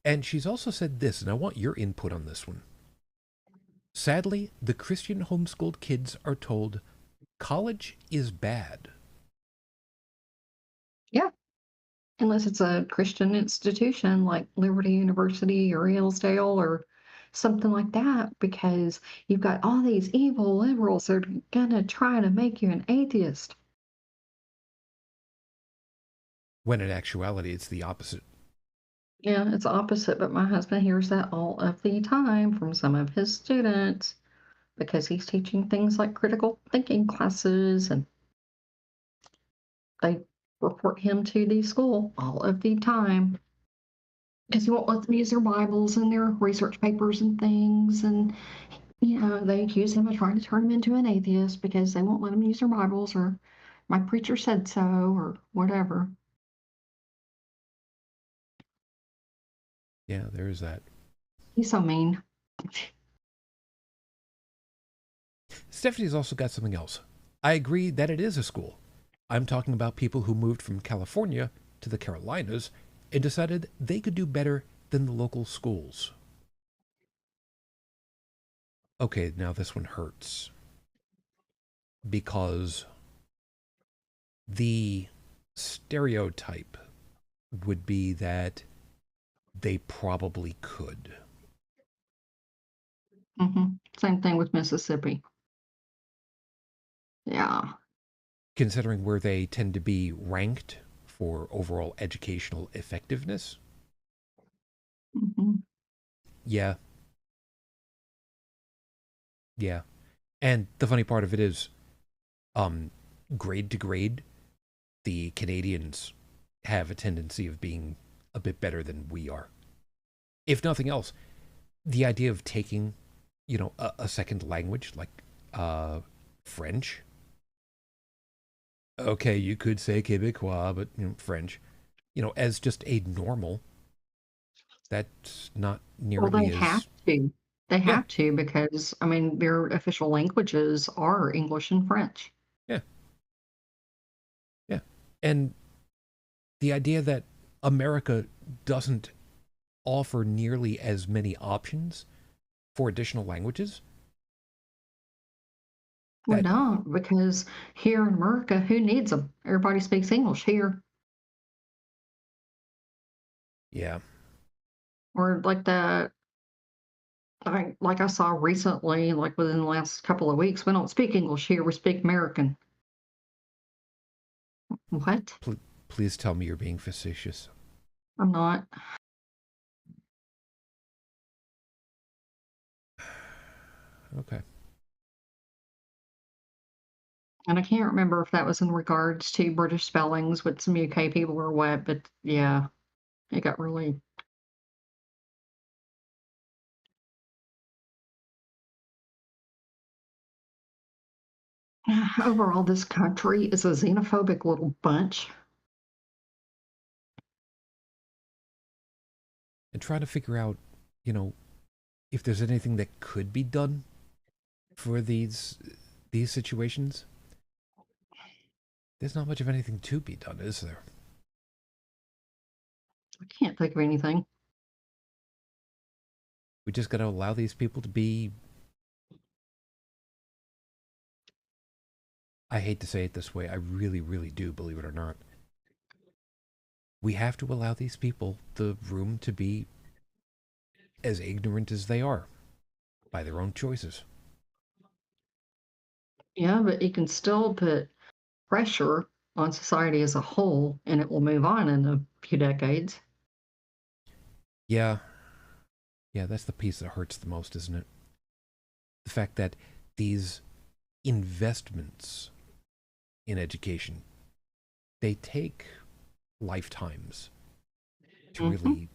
And she's also said this, and I want your input on this one. Sadly, the Christian homeschooled kids are told college is bad. Yeah, unless it's a Christian institution like Liberty University or Hillsdale or something like that, because you've got all these evil liberals that are gonna try to make you an atheist. When in actuality, it's the opposite. Yeah, it's opposite, but my husband hears that all of the time from some of his students because he's teaching things like critical thinking classes and they report him to the school all of the time because he won't let them use their Bibles and their research papers and things. And, they accuse him of trying to turn him into an atheist because they won't let him use their Bibles or my preacher said so or whatever. Yeah, there is that. He's so mean. Stephanie's also got something else. I agree that it is a school. I'm talking about people who moved from California to the Carolinas and decided they could do better than the local schools. Okay, now this one hurts because the stereotype would be that they probably could. Same thing with Mississippi. Yeah. Considering where they tend to be ranked for overall educational effectiveness. hmm Yeah, yeah. And the funny part of it is, um, grade to grade, the Canadians have a tendency of being a bit better than we are. If nothing else, the idea of taking, a second language like French. Okay, you could say Quebecois, but French, as just a normal. That's not Well, they nearly have as to. They yeah, have to because, I mean, their official languages are English and French. yeah, yeah. And the idea that America doesn't offer nearly as many options for additional languages. We That don't because here in America, who needs them? Everybody speaks English here. yeah, Or like I saw recently, like within the last couple of weeks, we don't speak English here. We speak American. What? pl- please tell me you're being facetious. I'm not. Okay. And I can't remember if that was in regards to British spellings with some UK people or what, but yeah, it got really. Overall, this country is a xenophobic little bunch. and trying to figure out, you know, if there's anything that could be done for these situations. There's not much of anything to be done, is there? I can't think of anything. We just got to allow these people to be. I hate to say it this way. I really, really do, believe it or not. We have to allow these people the room to be as ignorant as they are by their own choices. Yeah, but you can still put pressure on society as a whole, and it will move on in a few decades. Yeah, yeah, that's the piece that hurts the most, isn't it? The fact that these investments in education, they take lifetimes to Hmm. really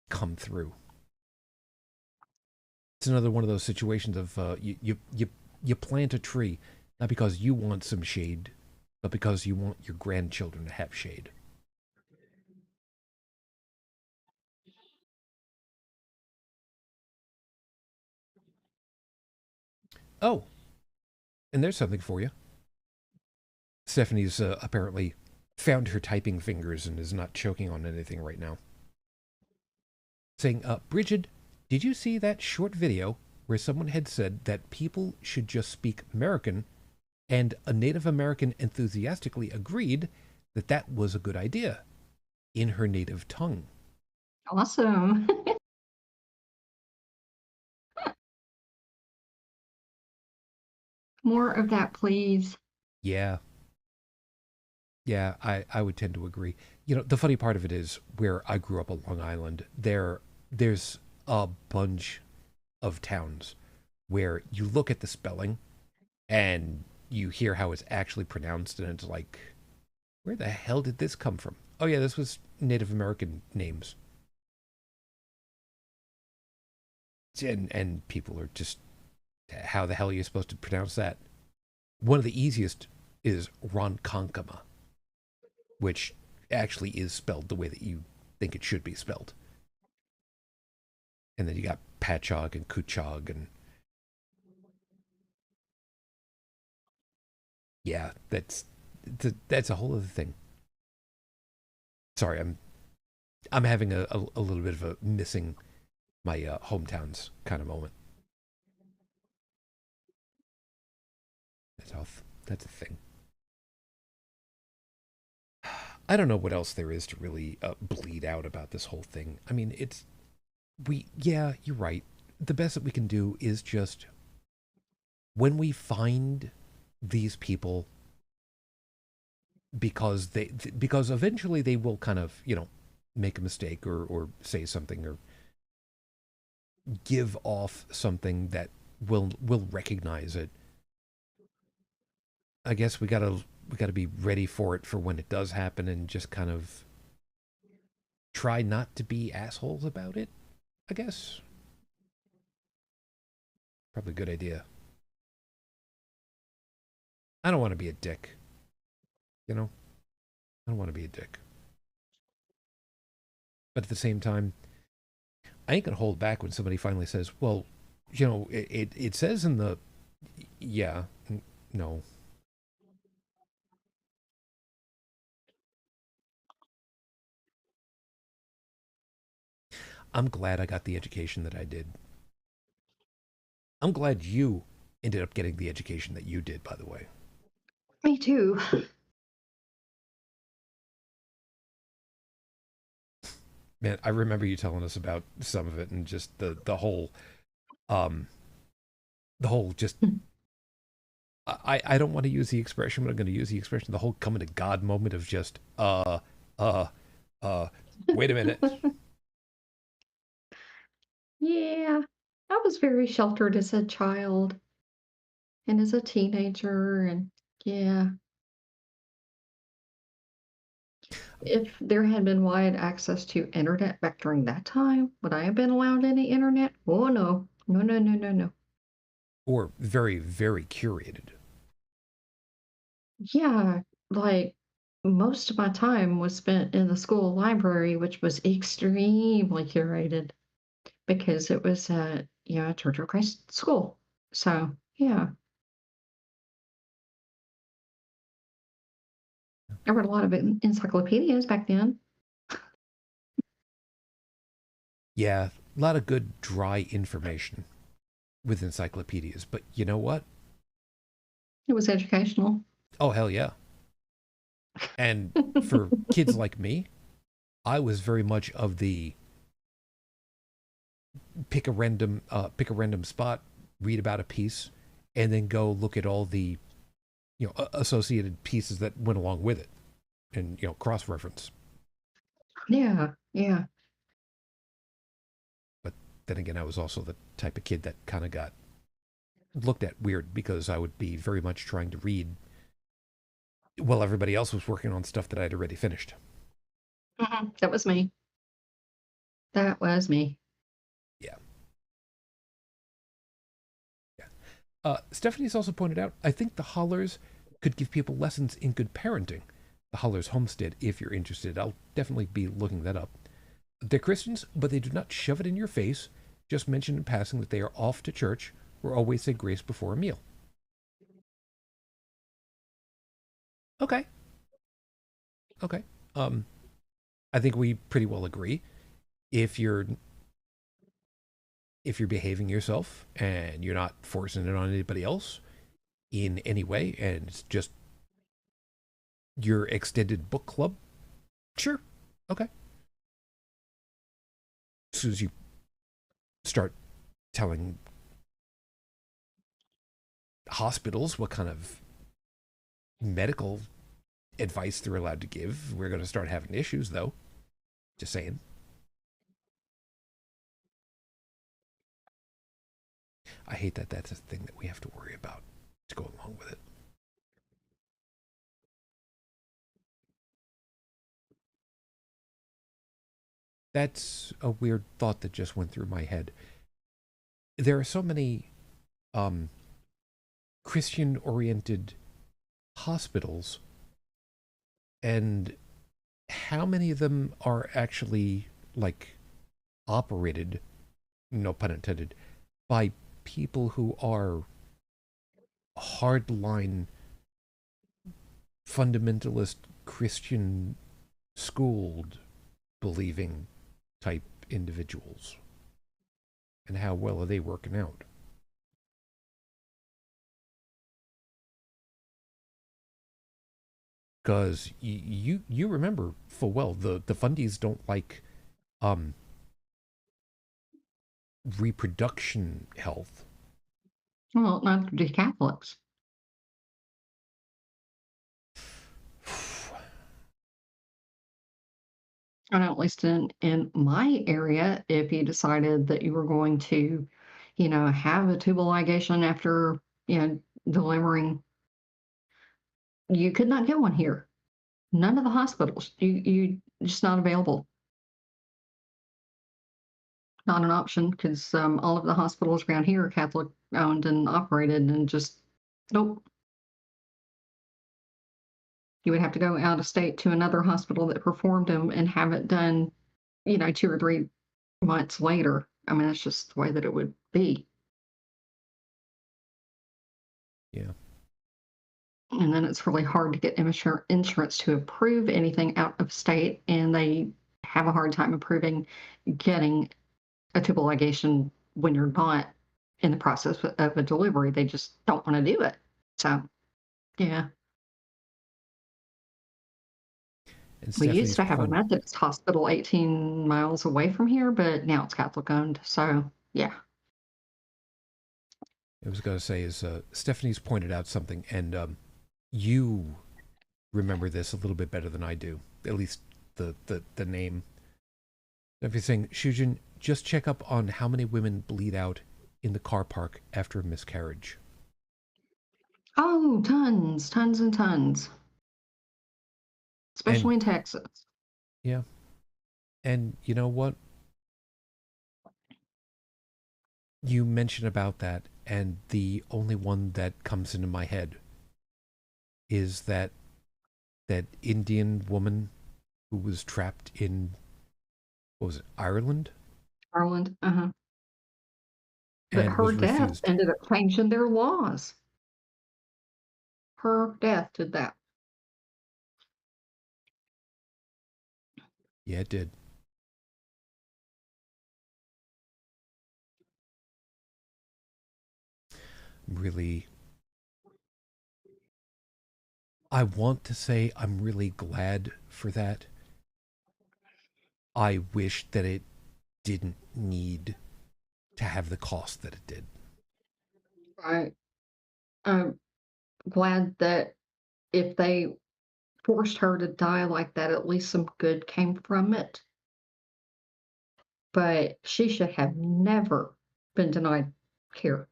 come through. It's another one of those situations of you plant a tree not because you want some shade, but because you want your grandchildren to have shade. Oh, and there's something for you. Stephanie's apparently found her typing fingers and is not choking on anything right now. Saying, Brigid, did you see that short video where someone had said that people should just speak American and a Native American enthusiastically agreed that that was a good idea in her native tongue? Awesome. More of that, please. Yeah, yeah, I would tend to agree. You know, the funny part of it is where I grew up on Long Island, there's a bunch of towns where you look at the spelling and you hear how it's actually pronounced and it's like, where the hell did this come from? Oh yeah, this was Native American names. And people are just, how the hell are you supposed to pronounce that? One of the easiest is Ronkonkoma, which actually is spelled the way that you think it should be spelled. And then you got Patchogue and Kuchog and yeah, that's a whole other thing. Sorry, I'm having a little bit of a missing my hometowns kind of moment. That's all. That's a thing. I don't know what else there is to really bleed out about this whole thing. I mean, it's we. Yeah, you're right. The best that we can do is just when we find these people because eventually they will kind of make a mistake or say something or give off something that will recognize it. I guess we gotta be ready for it for when it does happen and just kind of try not to be assholes about it. I guess probably a good idea. I don't want to be a dick. You know, I don't want to be a dick. But at the same time, I ain't gonna hold back when somebody finally says, "Well, it says in the yeah, no." I'm glad I got the education that I did. I'm glad you ended up getting the education that you did, by the way. Me too. Man, I remember you telling us about some of it and just um the whole just I don't want to use the expression, but I'm going to use the expression the whole coming to God moment of just uh uh wait a minute. Yeah, I was very sheltered as a child and as a teenager, and yeah, if there had been wide access to internet back during that time, would I have been allowed any internet? Oh no, no, no, no, no, no. Or very very curated. Yeah, like most of my time was spent in the school library, which was extremely curated because it was a Church of Christ school. So yeah, I read a lot of encyclopedias back then. Yeah, a lot of good dry information with encyclopedias. But you know what? It was educational. Oh, hell yeah. And for kids like me, I was very much of the pick a random spot, read about a piece, and then go look at all the associated pieces that went along with it, and cross reference. Yeah, yeah. But then again, I was also the type of kid that kind of got looked at weird because I would be very much trying to read while everybody else was working on stuff that I'd already finished. That was me. That was me. Yeah. Yeah. Stephanie's also pointed out, I think the Hollers could give people lessons in good parenting. The Hollers Homestead, if you're interested. I'll definitely be looking that up. They're Christians, but they do not shove it in your face. Just mention in passing that they are off to church or always say grace before a meal. Okay. Okay. Um, I think we pretty well agree. If you're behaving yourself and you're not forcing it on anybody else in any way, and it's just your extended book club, sure, okay. As soon as you start telling hospitals what kind of medical advice they're allowed to give, we're going to start having issues, though. Just saying. I hate that that's a thing that we have to worry about to go along with it. That's a weird thought that just went through my head. There are so many um, Christian oriented hospitals, and how many of them are actually like operated, no pun intended, by people who are hardline fundamentalist Christian schooled believing type individuals, and how well are they working out? Because you remember full well the fundies don't like um reproduction health. Well, not the Catholics. I know, at least in my area, if you decided that you were going to, have a tubal ligation after, delivering, you could not get one here. None of the hospitals. You just not available. Not an option because all of the hospitals around here are Catholic owned and operated, and just nope. You would have to go out of state to another hospital that performed them and have it done, 2 or 3 months later. I mean, that's just the way that it would be. Yeah. And then it's really hard to get insurance to approve anything out of state, and they have a hard time approving getting a tubal ligation when you're not in the process of a delivery. They just don't want to do it. So, yeah. And We used Stephanie's to have a point. Methodist hospital 18 miles away from here, but now it's Catholic owned. So, yeah. I was going to say is Stephanie's pointed out something, and you remember this a little bit better than I do. At least the name. If you're saying Shujin, just check up on how many women bleed out in the car park after a miscarriage. Oh, tons, tons and tons, And especially in Texas. yeah, and you know what? You mentioned about that, and the only one that comes into my head is that that Indian woman who was trapped in, what was it, Ireland? Ireland. But And her was death refused. ended up changing their laws. Her death did that. Yeah, it did. Really, I want to say I'm really glad for that. I wish that it didn't need to have the cost that it did. Right. I'm glad that if they forced her to die like that, at least some good came from it. But she should have never been denied care.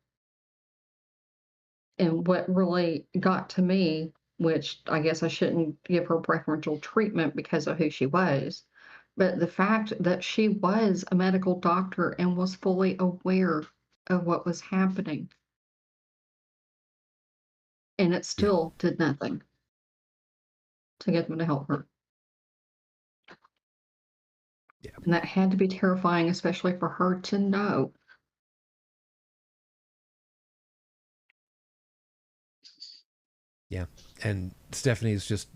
And what really got to me, which I guess I shouldn't give her preferential treatment because of who she was, but the fact that she was a medical doctor and was fully aware of what was happening, and it Yeah, still did nothing to get them to help her. yeah, And that had to be terrifying, especially for her to know. yeah. And Stephanie's just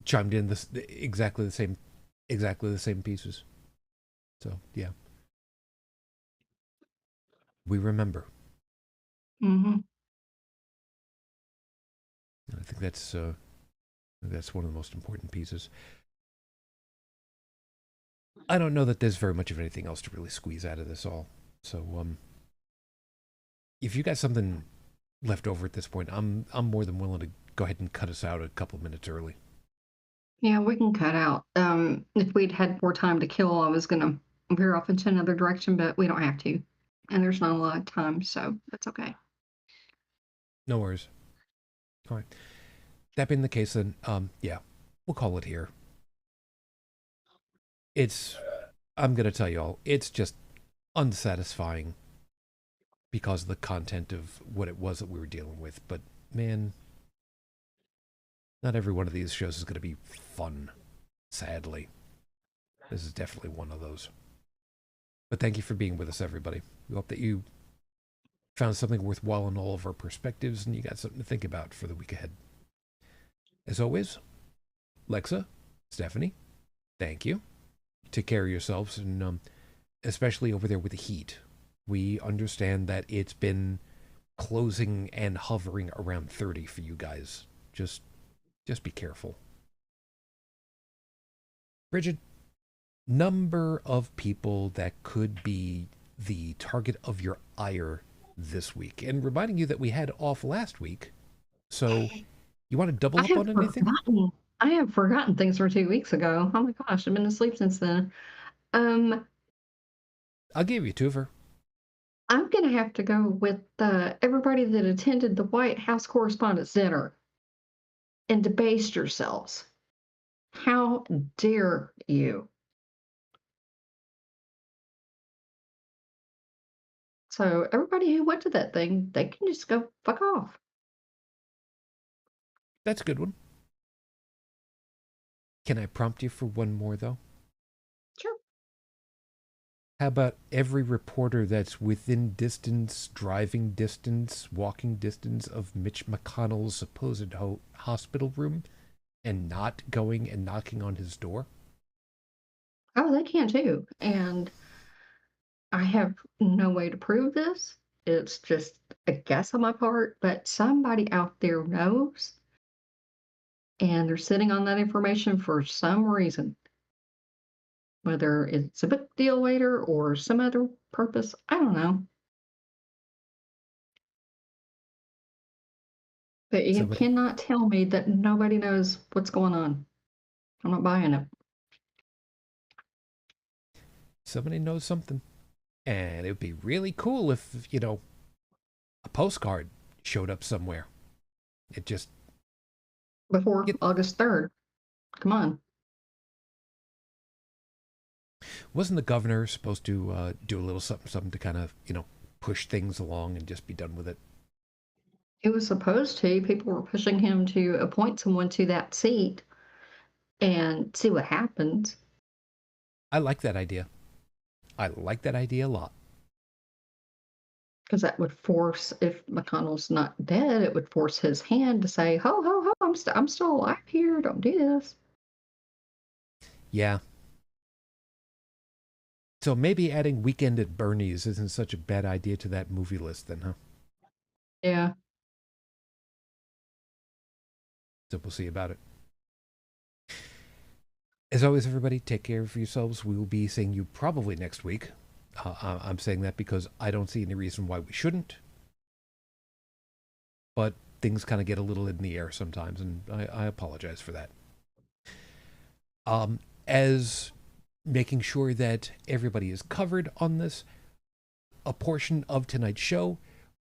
chimed in this exactly the same pieces. So yeah, we remember. Hmm. And I think that's one of the most important pieces. I don't know that there's very much of anything else to really squeeze out of this all. So if you got something left over at this point, I'm more than willing to go ahead and cut us out a couple of minutes early. Yeah, we can cut out. If we'd had more time to kill, I was gonna veer off into another direction, but we don't have to. And there's not a lot of time, so that's okay. No worries. All right. That being the case, then yeah, we'll call it here. It's I'm gonna tell you all, it's just unsatisfying because of the content of what it was that we were dealing with. But man, not every one of these shows is gonna be fun. Sadly, this is definitely one of those. But thank you for being with us, everybody. We hope that you found something worthwhile in all of our perspectives and you got something to think about for the week ahead. As always, Lexa, Stephanie, thank you. Take care of yourselves, and especially over there with the heat. We understand that it's been closing and hovering around 30 for you guys. Just be careful. Brigid, number of people that could be the target of your ire this week. And reminding you that we had off last week. So you want to I double up have on anything? forgotten. I have forgotten things from 2 weeks ago. Oh my gosh, I've been asleep since then. Um, I'll give you two of her. I'm gonna have to go with everybody that attended the White House Correspondents' Dinner and debased yourselves. How dare you? So everybody who went to that thing, they can just go fuck off. That's a good one. Can I prompt you for one more, though? Sure. How about every reporter that's within distance, driving distance, walking distance of Mitch McConnell's supposed hospital room and not going and knocking on his door? Oh, they can too. And I have no way to prove this. It's just a guess on my part, but somebody out there knows, and they're sitting on that information for some reason, whether it's a book deal later or some other purpose. I don't know. But you Somebody, cannot tell me that nobody knows what's going on. I'm not buying it. somebody knows something. And it would be really cool if, a postcard showed up somewhere. It just, Before it August 3rd. Come on. wasn't the governor supposed to do a little something, something to kind of, push things along and just be done with it? It was supposed to. People were pushing him to appoint someone to that seat. and see what happens. I like that idea. I like that idea a lot. Because that would force, if McConnell's not dead, it would force his hand to say, "Ho, ho, ho! I'm still alive here. Don't do this." Yeah. So maybe adding Weekend at Bernie's isn't such a bad idea to that movie list then, huh? Yeah. So we'll see about it. As always, everybody, take care of yourselves. We will be seeing you probably next week. I'm saying that because I don't see any reason why we shouldn't. But things kind of get a little in the air sometimes, and I apologize for that. As making sure that everybody is covered on this, a portion of tonight's show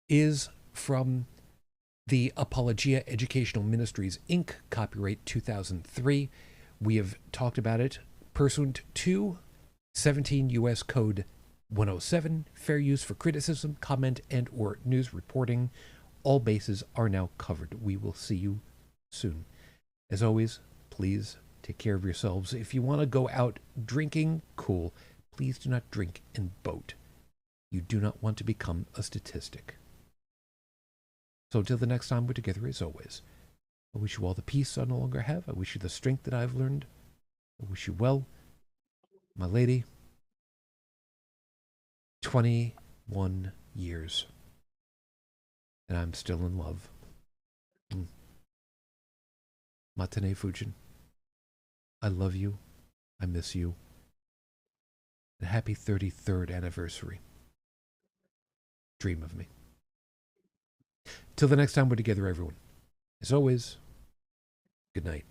is from the Apologia Educational Ministries, Inc., copyright 2003. We have talked about it pursuant to 17 U.S. Code 107, fair use for criticism, comment, and or news reporting. All bases are now covered. We will see you soon. As always, please take care of yourselves. If you want to go out drinking, cool. Please do not drink and boat. You do not want to become a statistic. So until the next time we're together, as always, I wish you all the peace I no longer have. I wish you the strength that I've learned. I wish you well, my lady. 21 years. And I'm still in love. Matane Fujin. I love you. I miss you. And happy 33rd anniversary. Dream of me. Till the next time we're together, everyone. As always, good night.